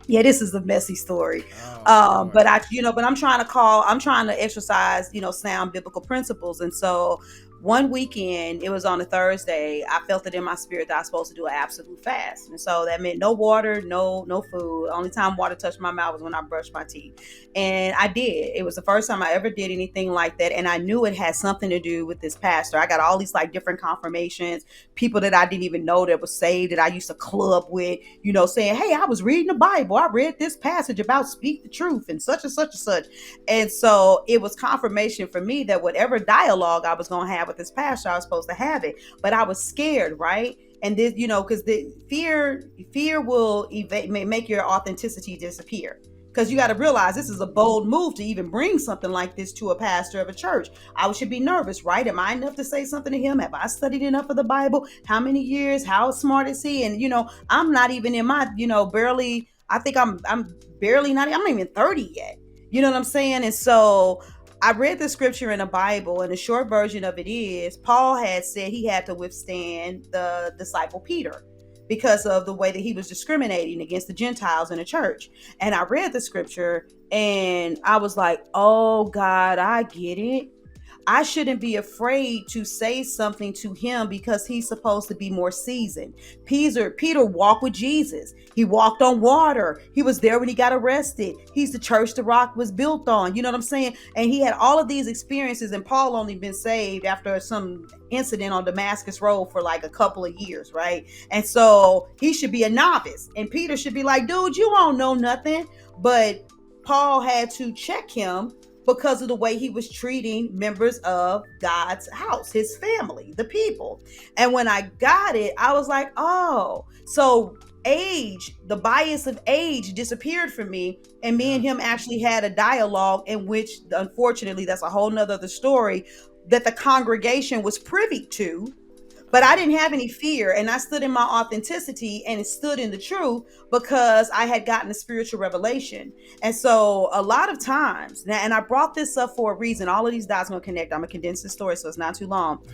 Yeah, this is a messy story. But I'm trying to exercise, sound biblical principles. And so one weekend, it was on a Thursday, I felt it in my spirit that I was supposed to do an absolute fast. And so that meant no water, no food. The only time water touched my mouth was when I brushed my teeth. And I did. It was the first time I ever did anything like that. And I knew it had something to do with this pastor. I got all these like different confirmations, people that I didn't even know that was saved that I used to club with, saying, hey, I was reading the Bible. I read this passage about speak the truth and such and such and such. And so it was confirmation for me that whatever dialogue I was going to have with this pastor, I was supposed to have it. But I was scared, right? And this, because the fear will make your authenticity disappear. Because you got to realize this is a bold move to even bring something like this to a pastor of a church. I should be nervous, right? Am I enough to say something to him? Have I studied enough of the Bible? How many years? How smart is he? And, I'm not even in my, barely, I think I'm barely not even 30 yet. You know what I'm saying? And so I read the scripture in the Bible, and the short version of it is Paul had said he had to withstand the disciple Peter because of the way that he was discriminating against the Gentiles in the church. And I read the scripture and I was like, oh God, I get it. I shouldn't be afraid to say something to him because he's supposed to be more seasoned. Peter walked with Jesus. He walked on water. He was there when he got arrested. He's the church the rock was built on. You know what I'm saying? And he had all of these experiences, and Paul only been saved after some incident on Damascus Road for like a couple of years, right? And so he should be a novice. And Peter should be like, dude, you won't know nothing. But Paul had to check him because of the way he was treating members of God's house, his family, the people. And when I got it, I was like, oh, so age, the bias of age disappeared from me. And me and him actually had a dialogue in which, unfortunately, that's a whole nother story, that the congregation was privy to. But I didn't have any fear, and I stood in my authenticity and stood in the truth because I had gotten a spiritual revelation. And so a lot of times, and I brought this up for a reason, all of these dots are going to connect. I'm going to condense the story so it's not too long.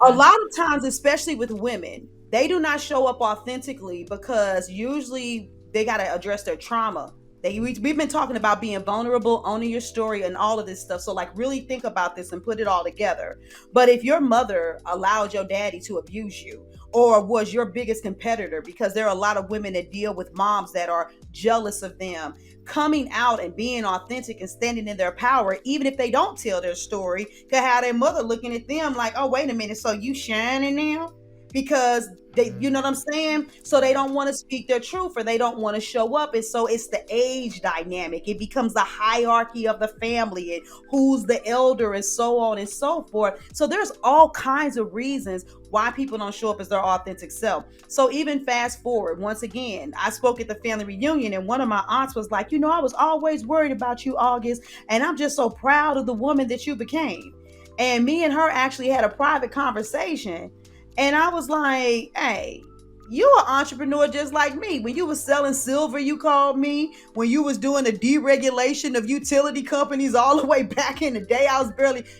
A lot of times, especially with women, they do not show up authentically because usually they got to address their trauma. We've been talking about being vulnerable, owning your story, and all of this stuff. So like really think about this and put it all together. But if your mother allowed your daddy to abuse you, or was your biggest competitor, because there are a lot of women that deal with moms that are jealous of them, coming out and being authentic and standing in their power, even if they don't tell their story, could have their mother looking at them like, oh, wait a minute, so you shining now? Because they, you know what I'm saying? So they don't want to speak their truth, or they don't want to show up. And so it's the age dynamic. It becomes the hierarchy of the family and who's the elder and so on and so forth. So there's all kinds of reasons why people don't show up as their authentic self. So even fast forward, once again, I spoke at the family reunion, and one of my aunts was like, you know, I was always worried about you, August, and I'm just so proud of the woman that you became. And me and her actually had a private conversation. And I was like, hey, you an entrepreneur just like me. When you was selling silver, you called me. When you was doing the deregulation of utility companies all the way back in the day,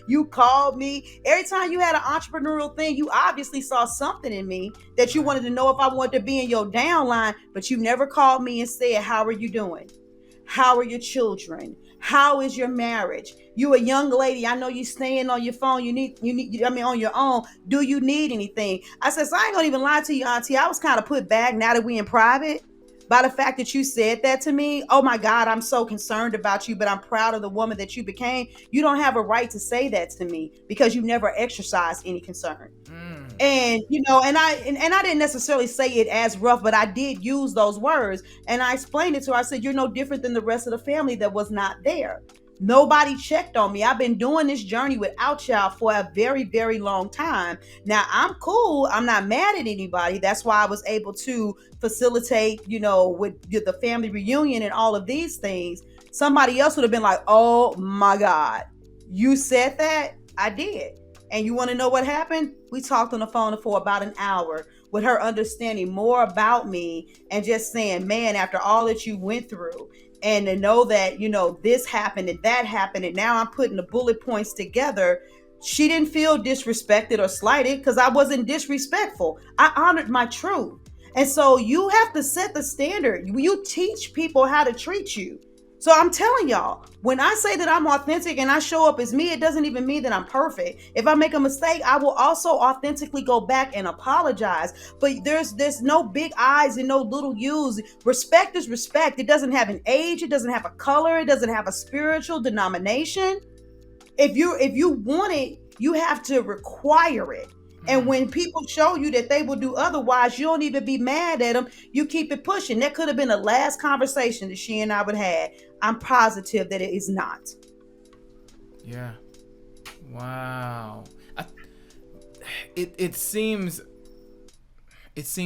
you called me. Every time you had an entrepreneurial thing, you obviously saw something in me that you wanted to know if I wanted to be in your downline, but you never called me and said, how are you doing? How are your children? How is your marriage? You a young lady. I know you staying on your phone. On your own. Do you need anything? I said, so I ain't gonna even lie to you, auntie. I was kind of put back now that we in private by the fact that you said that to me. Oh my God, I'm so concerned about you, but I'm proud of the woman that you became. You don't have a right to say that to me because you never exercised any concern. And you know, and I didn't necessarily say it as rough, but I did use those words, and I explained it to her. I said, you're no different than the rest of the family that was not there. Nobody checked on me. I've been doing this journey without y'all for a very, very long time. Now I'm cool. I'm not mad at anybody. That's why I was able to facilitate, you know, with the family reunion and all of these things. Somebody else would have been like, oh my God, you said that? I did. And you want to know what happened? We talked on the phone for about an hour with her understanding more about me and just saying, man, after all that you went through, and to know that, you know, this happened and that happened, and now I'm putting the bullet points together. She didn't feel disrespected or slighted because I wasn't disrespectful. I honored my truth. And so you have to set the standard. You teach people how to treat you. So I'm telling y'all, when I say that I'm authentic and I show up as me, it doesn't even mean that I'm perfect. If I make a mistake, I will also authentically go back and apologize. But there's no big I's and no little U's. Respect is respect. It doesn't have an age. It doesn't have a color. It doesn't have a spiritual denomination. If you want it, you have to require it. And when people show you that they will do otherwise, you don't even be mad at them. You keep it pushing. That could have been the last conversation that she and I would have had. I'm positive that it is not. Yeah. Wow. It seems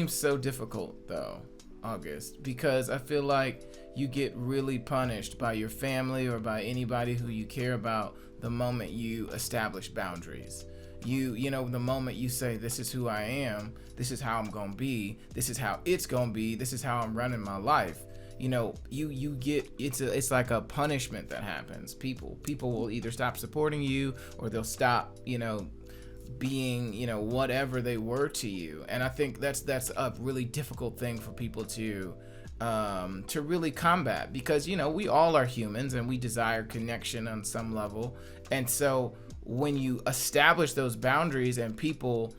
so difficult though, August, because I feel like you get really punished by your family or by anybody who you care about the moment you establish boundaries. You know, the moment you say, this is who I am, this is how I'm gonna be, this is how it's gonna be, this is how I'm running my life, you know, you get, it's like a punishment that happens. People will either stop supporting you or they'll stop, you know, being, you know, whatever they were to you. And I think that's a really difficult thing for people to really combat, because, you know, we all are humans and we desire connection on some level. And so when you establish those boundaries and people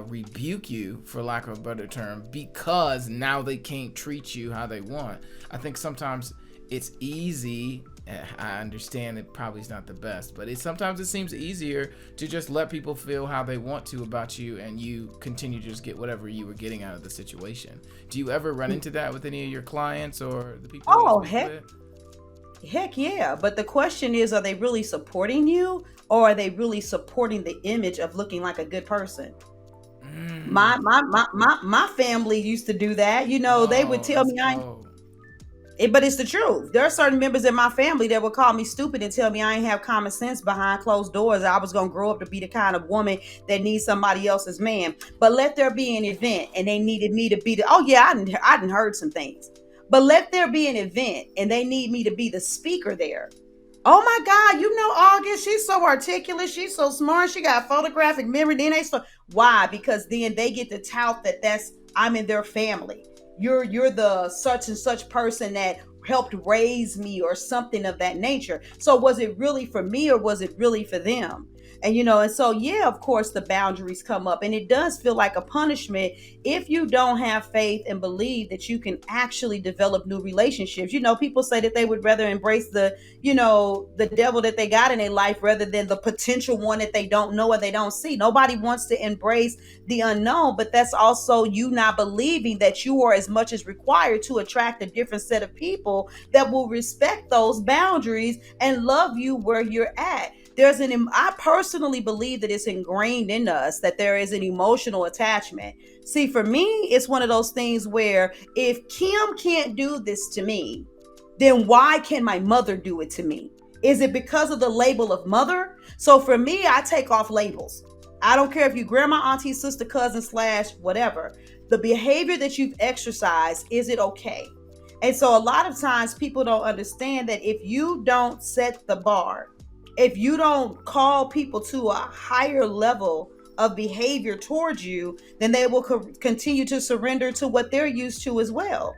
rebuke you, for lack of a better term, because now they can't treat you how they want, I think sometimes it's easy. I understand it probably is not the best, but sometimes it seems easier to just let people feel how they want to about you, and you continue to just get whatever you were getting out of the situation. Do you ever run into that with any of your clients or the people you speak with? Heck yeah. But the question is, are they really supporting you, or are they really supporting the image of looking like a good person? My family used to do that. You know, they would tell me but it's the truth. There are certain members in my family that would call me stupid and tell me I ain't have common sense behind closed doors. I was going to grow up to be the kind of woman that needs somebody else's man. But let there be an event and they needed me to be I didn't heard some things. But let there be an event and they need me to be the speaker there. Oh my God, you know August, she's so articulate, she's so smart, she got photographic memory. Why? Because then they get to tout I'm in their family. You're the such and such person that helped raise me or something of that nature. So was it really for me or was it really for them? And and so yeah, of course the boundaries come up, and it does feel like a punishment if you don't have faith and believe that you can actually develop new relationships. People say that they would rather embrace the devil that they got in their life rather than the potential one that they don't know or they don't see. Nobody wants to embrace the unknown, but that's also you not believing that you are as much as required to attract a different set of people that will respect those boundaries and love you where you're at. I personally believe that it's ingrained in us that there is an emotional attachment. See, for me, it's one of those things where if Kim can't do this to me, then why can my mother do it to me? Is it because of the label of mother? So for me, I take off labels. I don't care if you grandma, auntie, sister, cousin, / whatever. The behavior that you've exercised, is it okay? And so a lot of times people don't understand that if you don't set the bar, if you don't call people to a higher level of behavior towards you, then they will continue to surrender to what they're used to as well.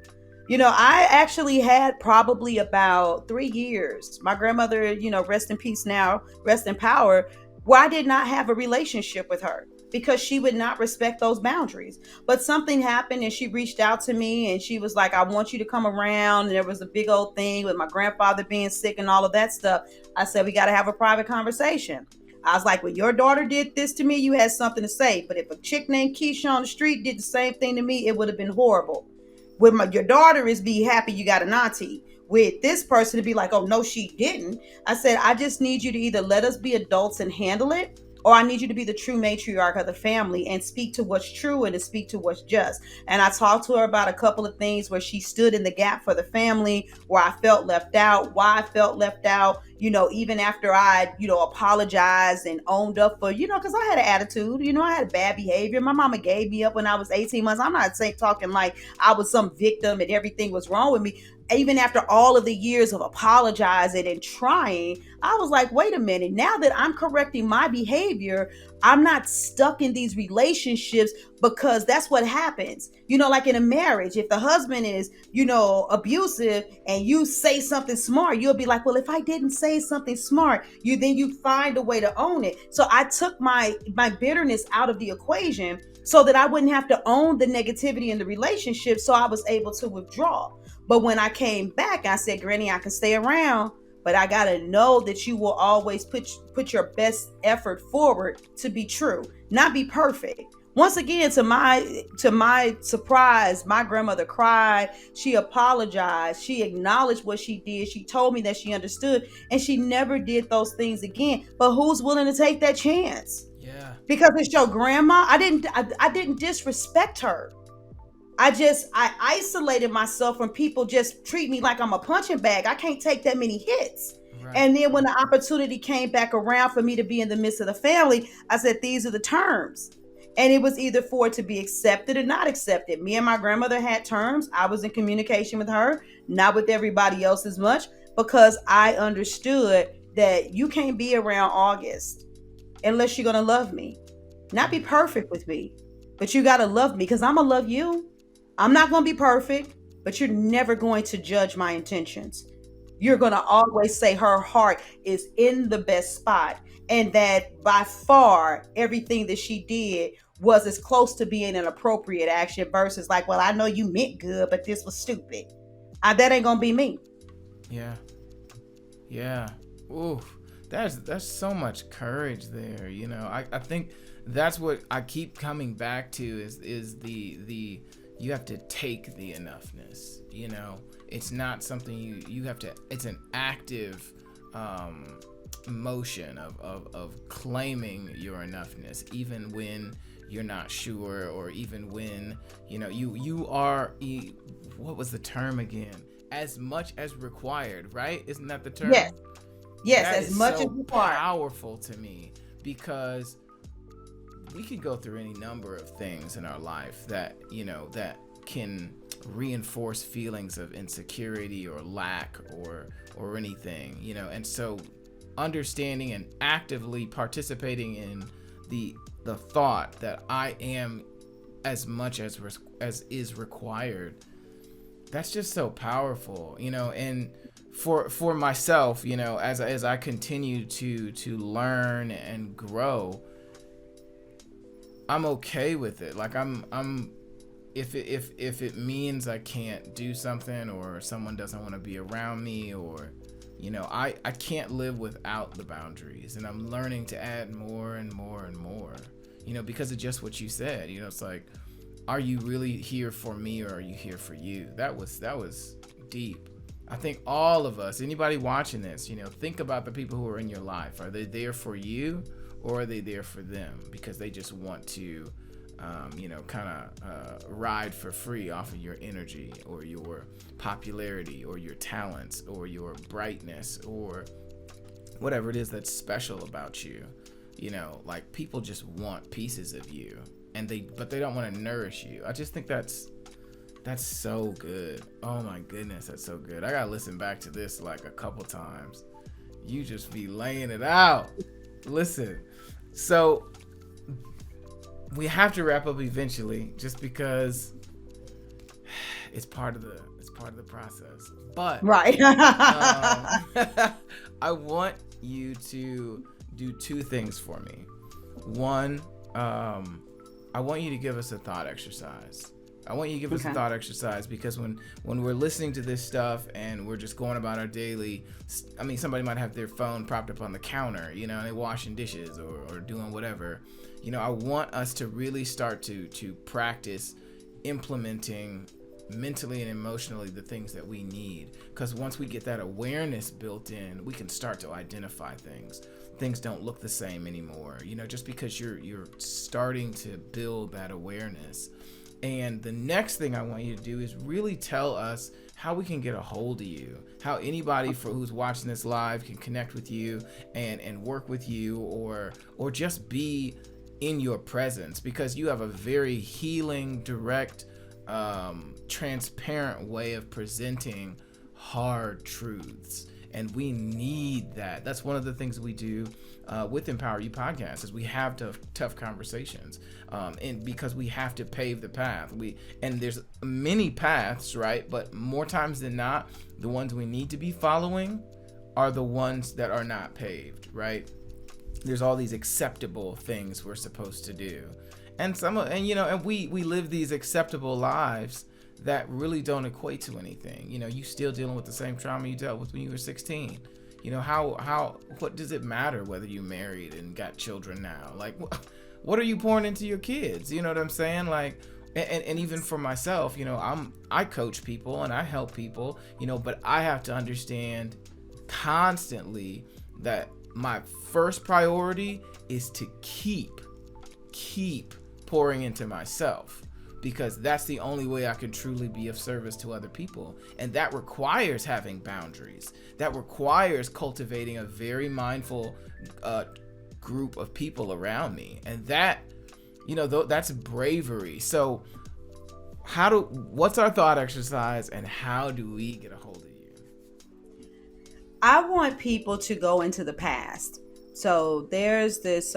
I actually had probably about 3 years. My grandmother, rest in peace now, rest in power, where I did not have a relationship with her because she would not respect those boundaries. But something happened and she reached out to me and she was like, I want you to come around. And there was a big old thing with my grandfather being sick and all of that stuff. I said, we got to have a private conversation. I was like, when your daughter did this to me, you had something to say. But if a chick named Keisha on the street did the same thing to me, it would have been horrible. With your daughter is be happy you got an auntie. With this person to be like, oh, no, she didn't. I said, I just need you to either let us be adults and handle it, or I need you to be the true matriarch of the family and speak to what's true and to speak to what's just. And I talked to her about a couple of things where she stood in the gap for the family, where I felt left out, why I felt left out, even after I, apologized and owned up for, because I had an attitude, I had bad behavior. My mama gave me up when I was 18 months. I'm not talking like I was some victim and everything was wrong with me. Even after all of the years of apologizing and trying, I was like, wait a minute, now that I'm correcting my behavior, I'm not stuck in these relationships, because that's what happens. Like in a marriage, if the husband is, abusive and you say something smart, you'll be like, well, if I didn't say something smart, you find a way to own it. So I took my bitterness out of the equation so that I wouldn't have to own the negativity in the relationship. So I was able to withdraw. But when I came back, I said, Granny, I can stay around, but I got to know that you will always put your best effort forward to be true, not be perfect. Once again, to my surprise, my grandmother cried. She apologized. She acknowledged what she did. She told me that she understood, and she never did those things again. But who's willing to take that chance? Yeah. Because it's your grandma. I didn't disrespect her. I isolated myself when people just treat me like I'm a punching bag. I can't take that many hits. Right. And then when the opportunity came back around for me to be in the midst of the family, I said, these are the terms. And it was either for it to be accepted or not accepted. Me and my grandmother had terms. I was in communication with her, not with everybody else as much, because I understood that you can't be around August unless you're going to love me. Not be perfect with me, but you got to love me, because I'm going to love you. I'm not going to be perfect, but you're never going to judge my intentions. You're going to always say her heart is in the best spot, and that by far everything that she did was as close to being an appropriate action versus like, well, I know you meant good, but this was stupid. That ain't going to be me. Yeah. Yeah. Ooh, that's so much courage there. I think that's what I keep coming back to is the you have to take the enoughness. It's not something you have to, it's an active motion of claiming your enoughness, even when you're not sure, or even when you are, what was the term again, as much as required, right? Isn't that the term? Yes that as much so as required. Powerful to me, because we could go through any number of things in our life that that can reinforce feelings of insecurity or lack or anything, and so understanding and actively participating in the thought that I am as much as is required that's just so powerful, and for myself, as I continue to learn and grow, I'm okay with it. Like I'm if it means I can't do something, or someone doesn't want to be around me, or I can't live without the boundaries, and I'm learning to add more and more and more, because of just what you said. It's like, are you really here for me, or are you here for you? That was deep. I think all of us, anybody watching this, think about the people who are in your life. Are they there for you, or are they there for them because they just want to kind of ride for free off of your energy, or your popularity, or your talents, or your brightness, or whatever it is that's special about you? Like, people just want pieces of you, but they don't want to nourish you. I just think that's so good. Oh my goodness, that's so good. I gotta listen back to this like a couple times. You just be laying it out. Listen, so we have to wrap up eventually, just because it's part of the process. But Right. I want you to do two things for me. One, I want you to give us a thought exercise. I want you to give us a thought exercise, because when we're listening to this stuff and we're just going about our daily, somebody might have their phone propped up on the counter, and they're washing dishes or doing whatever. I want us to really start to practice implementing mentally and emotionally the things that we need, because once we get that awareness built in, we can start to identify things don't look the same anymore, just because you're starting to build that awareness. And the next thing I want you to do is really tell us how we can get a hold of you, how anybody who's watching this live can connect with you and work with you, or just be in your presence, because you have a very healing, direct, transparent way of presenting hard truths. And we need that. That's one of the things we do with EmpowerYou Podcast, is we have tough conversations, and because we have to pave the path. And there's many paths, right? But more times than not, the ones we need to be following are the ones that are not paved, right? There's all these acceptable things we're supposed to do, and we live these acceptable lives that really don't equate to anything. You still dealing with the same trauma you dealt with when you were 16. What does it matter whether you married and got children now? Like, what are you pouring into your kids? You know what I'm saying? Like, and even for myself, I coach people and I help people, but I have to understand constantly that my first priority is to keep pouring into myself, because that's the only way I can truly be of service to other people. And that requires having boundaries. That requires cultivating a very mindful group of people around me. And that, that's bravery. So what's our thought exercise, and how do we get a hold of you? I want people to go into the past. So there's this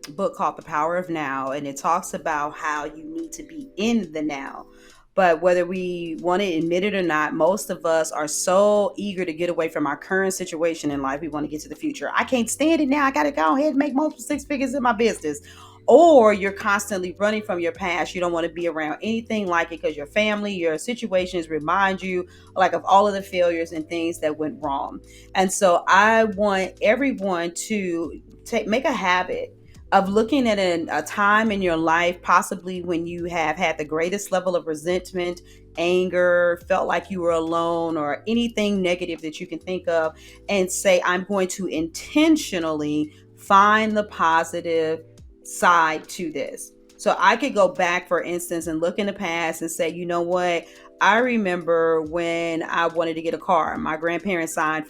book called The Power of Now, and it talks about how you need to be in the now. But whether we want to admit it or not, most of us are so eager to get away from our current situation in life. We want to get to the future. I can't stand it now. I got to go ahead and make multiple six figures in my business. Or you're constantly running from your past. You don't want to be around anything like it, because your family, your situations remind you like of all of the failures and things that went wrong. And so I want everyone to make a habit of looking at a time in your life, possibly when you have had the greatest level of resentment, anger, felt like you were alone, or anything negative that you can think of, and say, I'm going to intentionally find the positive side to this. So I could go back, for instance, and look in the past and say, you know what? I remember when I wanted to get a car. My grandparents co-signed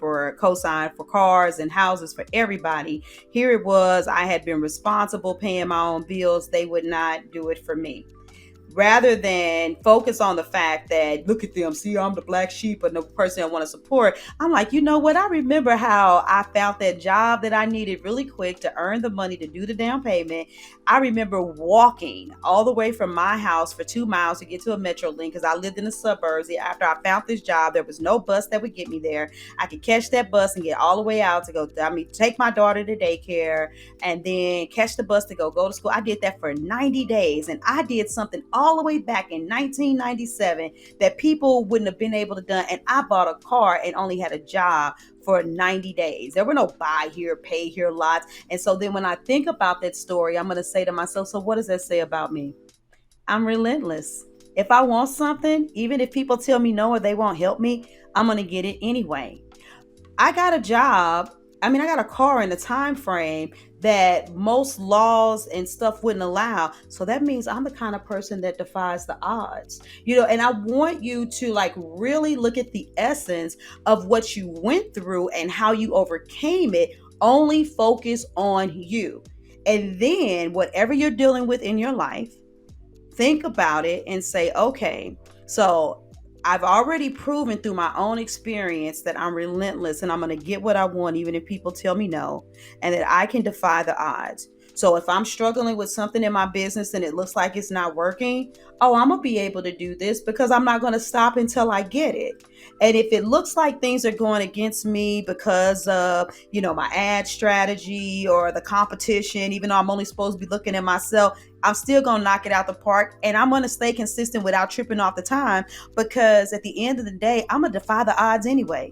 for cars and houses for everybody. Here it was. I had been responsible, paying my own bills. They would not do it for me. rather than focus on the fact that, look at them, see, I'm the black sheep and the person I want to support. I'm like, you know what? I remember how I found that job that I needed really quick to earn the money to do the down payment. I remember walking all the way from my house for 2 miles to get to a Metro Link because I lived in the suburbs. After I found this job, there was no bus that would get me there. I could catch that bus and get all the way out to go, take my daughter to daycare and then catch the bus to go to school. I did that for 90 days. And I did something all the way back in 1997 that people wouldn't have been able to do. And I bought a car and only had a job for 90 days. There were no buy here, pay here lots. And so then when I think about that story, I'm going to say to myself, so what does that say about me? I'm relentless. If I want something, even if people tell me no or they won't help me, I'm going to get it anyway. I got a job. I got a car in a time frame that most laws and stuff wouldn't allow. So that means I'm the kind of person that defies the odds, and I want you to really look at the essence of what you went through and how you overcame it. Only focus on you. And then whatever you're dealing with in your life, think about it and say, okay, so I've already proven through my own experience that I'm relentless and I'm going to get what I want, even if people tell me no, and that I can defy the odds. So if I'm struggling with something in my business and it looks like it's not working, I'm going to be able to do this because I'm not going to stop until I get it. And if it looks like things are going against me because of, my ad strategy or the competition, even though I'm only supposed to be looking at myself, I'm still going to knock it out the park, and I'm going to stay consistent without tripping off the time, because at the end of the day, I'm going to defy the odds anyway.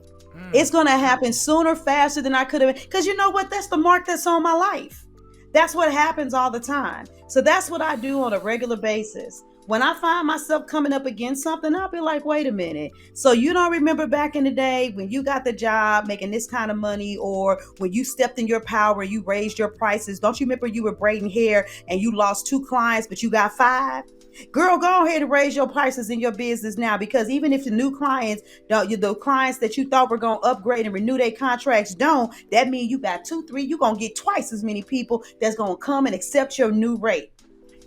It's going to happen sooner, faster than I could have, because you know what? That's the mark that's on my life. That's what happens all the time. So that's what I do on a regular basis. When I find myself coming up against something, I'll be like, wait a minute. So you don't remember back in the day when you got the job making this kind of money, or when you stepped in your power, you raised your prices. Don't you remember you were braiding hair and you lost 2 clients, but you got 5? Girl, go ahead and raise your prices in your business now, because even if the new clients, the clients that you thought were going to upgrade and renew their contracts don't, that means you got 2, 3, you're going to get twice as many people that's going to come and accept your new rate.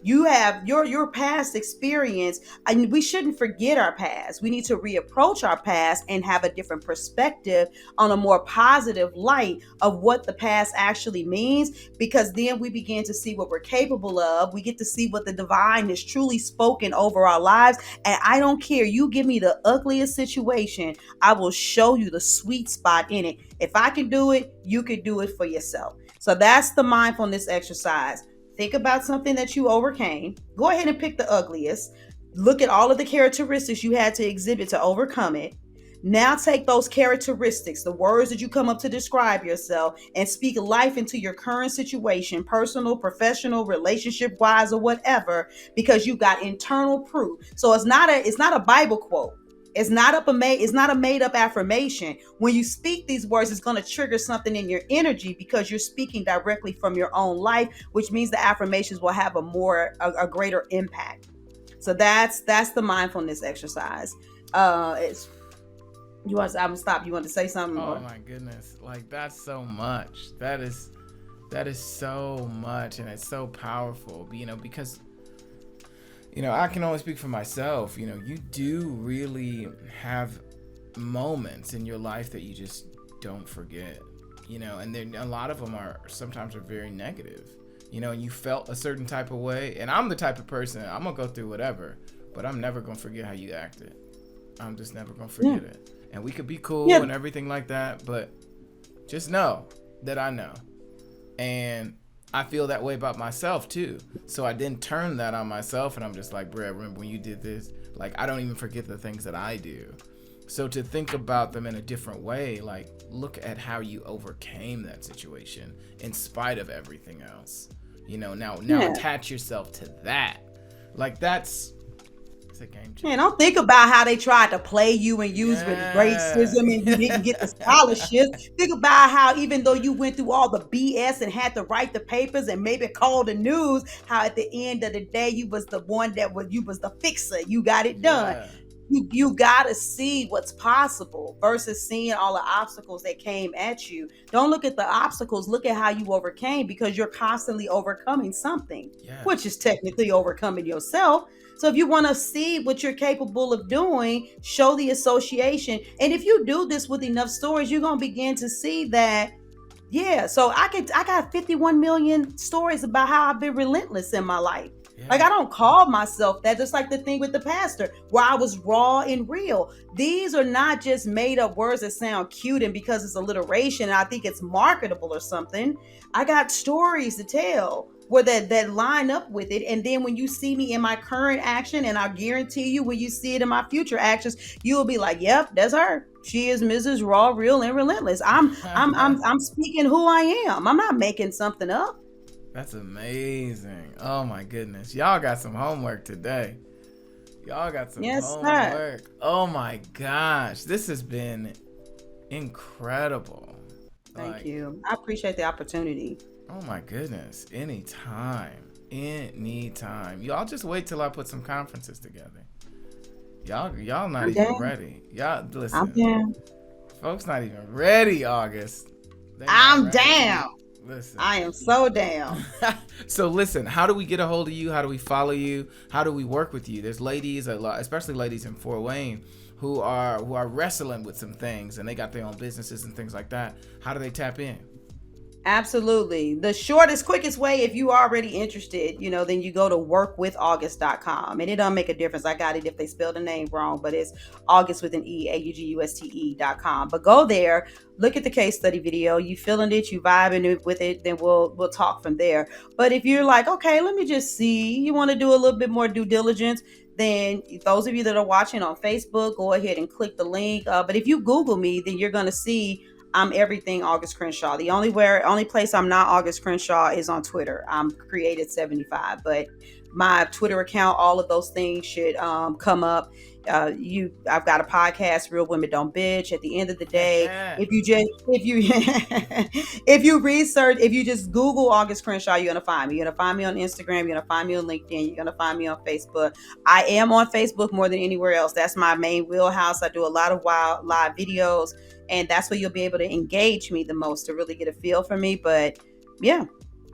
You have your past experience, and we shouldn't forget our past. We need to reapproach our past and have a different perspective on a more positive light of what the past actually means, because then we begin to see what we're capable of. We get to see what the divine has truly spoken over our lives. And I don't care. You give me the ugliest situation, I will show you the sweet spot in it. If I can do it, you can do it for yourself. So that's the mindfulness exercise. Think about something that you overcame. Go ahead and pick the ugliest. Look at all of the characteristics you had to exhibit to overcome it. Now take those characteristics, the words that you come up to describe yourself, and speak life into your current situation, personal, professional, relationship wise, or whatever, because you got internal proof. So it's not a Bible quote. It's not a made up affirmation. When you speak these words, it's going to trigger something in your energy because you're speaking directly from your own life, which means the affirmations will have a greater impact. So that's the mindfulness exercise. I'm gonna stop. You want to say something? Oh my goodness. That's so much. That is so much, and it's so powerful, because I can only speak for myself. You do really have moments in your life that you just don't forget, and then a lot of them sometimes are very negative, and you felt a certain type of way. And I'm the type of person, I'm going to go through whatever, but I'm never going to forget how you acted. I'm just never going to forget it. And we could be cool and everything like that, but just know that I know. And I feel that way about myself too. So I didn't turn that on myself, and I'm just like, bruh, remember when you did this? I don't even forget the things that I do. So to think about them in a different way, look at how you overcame that situation in spite of everything else. Now attach yourself to that. It's a game changer. Man, don't think about how they tried to play you and use with racism and you didn't get the scholarships. Think about how, even though you went through all the BS and had to write the papers and maybe call the news, how at the end of the day you was the one you was the fixer. You got it done. You gotta see what's possible versus seeing all the obstacles that came at you. Don't look at the obstacles, look at how you overcame, because you're constantly overcoming something, which Yes. is technically overcoming yourself. So if you want to see what you're capable of doing, show the association. And if you do this with enough stories, you're gonna begin to see that. Yeah, so I got 51 million stories about how I've been relentless in my life. Like, Yeah. I don't call myself that, just like the thing with the pastor, where I was raw and real. These are not just made up words that sound cute and because it's alliteration and I think it's marketable or something. I got stories to tell where that line up with it. And then when you see me in my current action, and I guarantee you when you see it in my future actions, you will be like, yep, that's her. She is Mrs. Raw, Real, and Relentless. I'm speaking who I am. I'm not making something up. That's amazing. Oh my goodness. Y'all got some homework today. Y'all got some Yes, sir. homework. Oh my gosh. This has been incredible. Thank Like, you. I appreciate the opportunity. oh my goodness. Anytime. Anytime. Y'all just wait till I put some conferences together. Y'all not I'm even down. ready. Y'all I'm listen. down. Folks not even ready, August. They not I'm ready. down. Listen. I am so down. So listen, how do we get a hold of you? How do we follow you? How do we work with you? There's ladies, a lot, especially ladies in Fort Wayne, who are wrestling with some things, and they got their own businesses and things like that. How do they tap in? Absolutely. The shortest, quickest way, if you are already interested, then you go to workwithaugust.com. And it don't make a difference. I got it if they spell the name wrong, but it's August with an E, AUGUSTE.com. But go there, look at the case study video. You feeling it, you vibing with it, then we'll talk from there. But if you're like, okay, let me just see, you want to do a little bit more due diligence, then those of you that are watching on Facebook, go ahead and click the link. But if you Google me, then you're going to see I'm everything Auguste Crenshaw. The only place I'm not Auguste Crenshaw is on Twitter. I'm Created75, but my Twitter account, all of those things should come up. I've got a podcast, Real Women Don't Bitch. At the end of the day, if you if you just Google Auguste Crenshaw, you're gonna find me. You're gonna find me on Instagram. You're gonna find me on LinkedIn. You're gonna find me on Facebook. I am on Facebook more than anywhere else. That's my main wheelhouse. I do a lot of wild live videos, and that's where you'll be able to engage me the most to really get a feel for me. But yeah,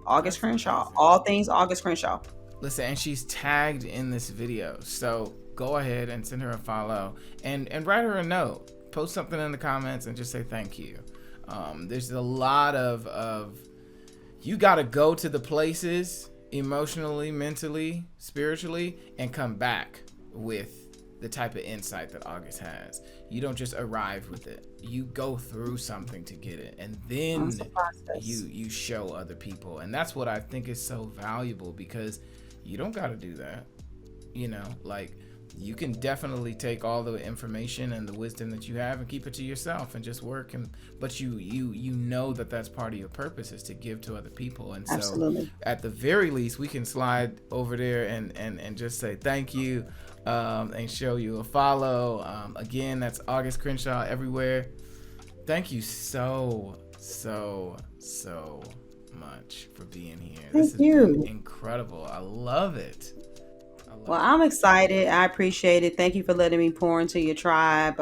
Auguste Crenshaw, amazing. all things Auguste Crenshaw. Listen, and she's tagged in this video, so go ahead and send her a follow and write her a note. Post something in the comments and just say thank you. There's a lot of you got to go to the places emotionally, mentally, spiritually, and come back with the type of insight that August has. You don't just arrive with it. You go through something to get it, and then you show other people. And that's what I think is so valuable, because you don't got to do that. Like, you can definitely take all the information and the wisdom that you have and keep it to yourself and just work. But you know that's part of your purpose, is to give to other people. And so Absolutely. at the very least, we can slide over there and just say thank you, and show you a follow. Again, that's Auguste Crenshaw everywhere. Thank you so much for being here. This has been incredible. I love it. Well, I'm excited. I appreciate it. Thank you for letting me pour into your tribe.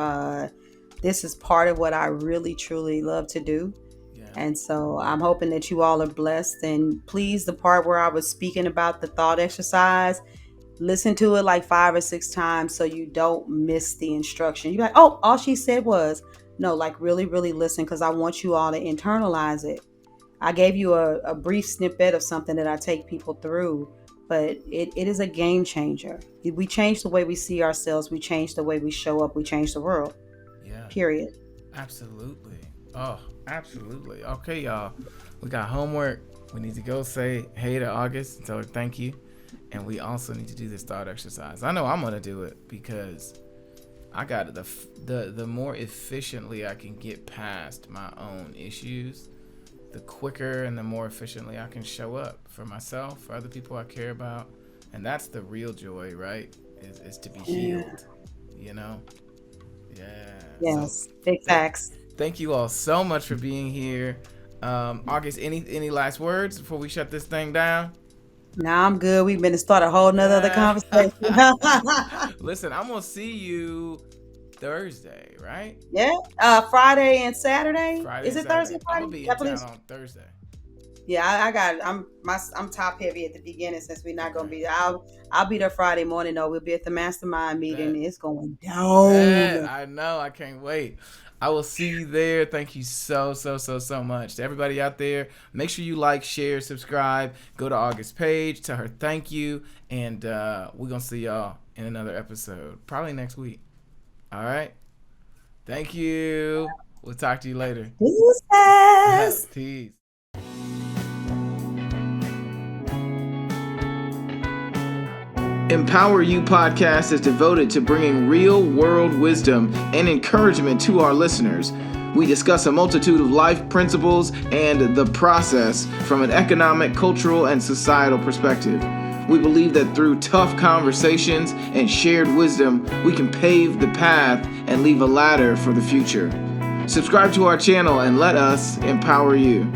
This is part of what I really, truly love to do. Yeah. And so I'm hoping that you all are blessed. And please, the part where I was speaking about the thought exercise, listen to it like 5 or 6 times so you don't miss the instruction. You're like, oh, all she said was, no, like really, really listen, because I want you all to internalize it. I gave you a brief snippet of something that I take people through, but it is a game changer. We change the way we see ourselves. We change the way we show up. We change the world. Yeah. Period. Absolutely. Oh, absolutely. Okay, y'all. We got homework. We need to go say hey to August and tell her thank you. And we also need to do this thought exercise. I know I'm going to do it, because I got the more efficiently I can get past my own issues, the quicker and the more efficiently I can show up for myself, for other people I care about. And that's the real joy, right? Is to be healed, Yeah. Yes, big facts. Thank you all so much for being here. August, any last words before we shut this thing down? Nah, I'm good. We've been to start a whole nother other conversation. Listen, I'm gonna see you Thursday, right? Yeah. Friday and Saturday. Friday Is and it Thursday Saturday. and I'm gonna Friday? be I in believe. town on Thursday. Yeah, I'm top heavy at the beginning since we're not gonna Okay. be. I'll be there Friday morning though. We'll be at the mastermind meeting. Bet. It's going Bet. down. I know. I can't wait. I will see you there. Thank you so much. To everybody out there, make sure you like, share, subscribe. Go to August's page. Tell her thank you. And we're going to see y'all in another episode. Probably next week. All right? Thank you. We'll talk to you later. Deuces. Peace. EmpowerYou Podcast is devoted to bringing real-world wisdom and encouragement to our listeners. We discuss a multitude of life principles and the process from an economic, cultural, and societal perspective. We believe that through tough conversations and shared wisdom, we can pave the path and leave a ladder for the future. Subscribe to our channel and let us empower you.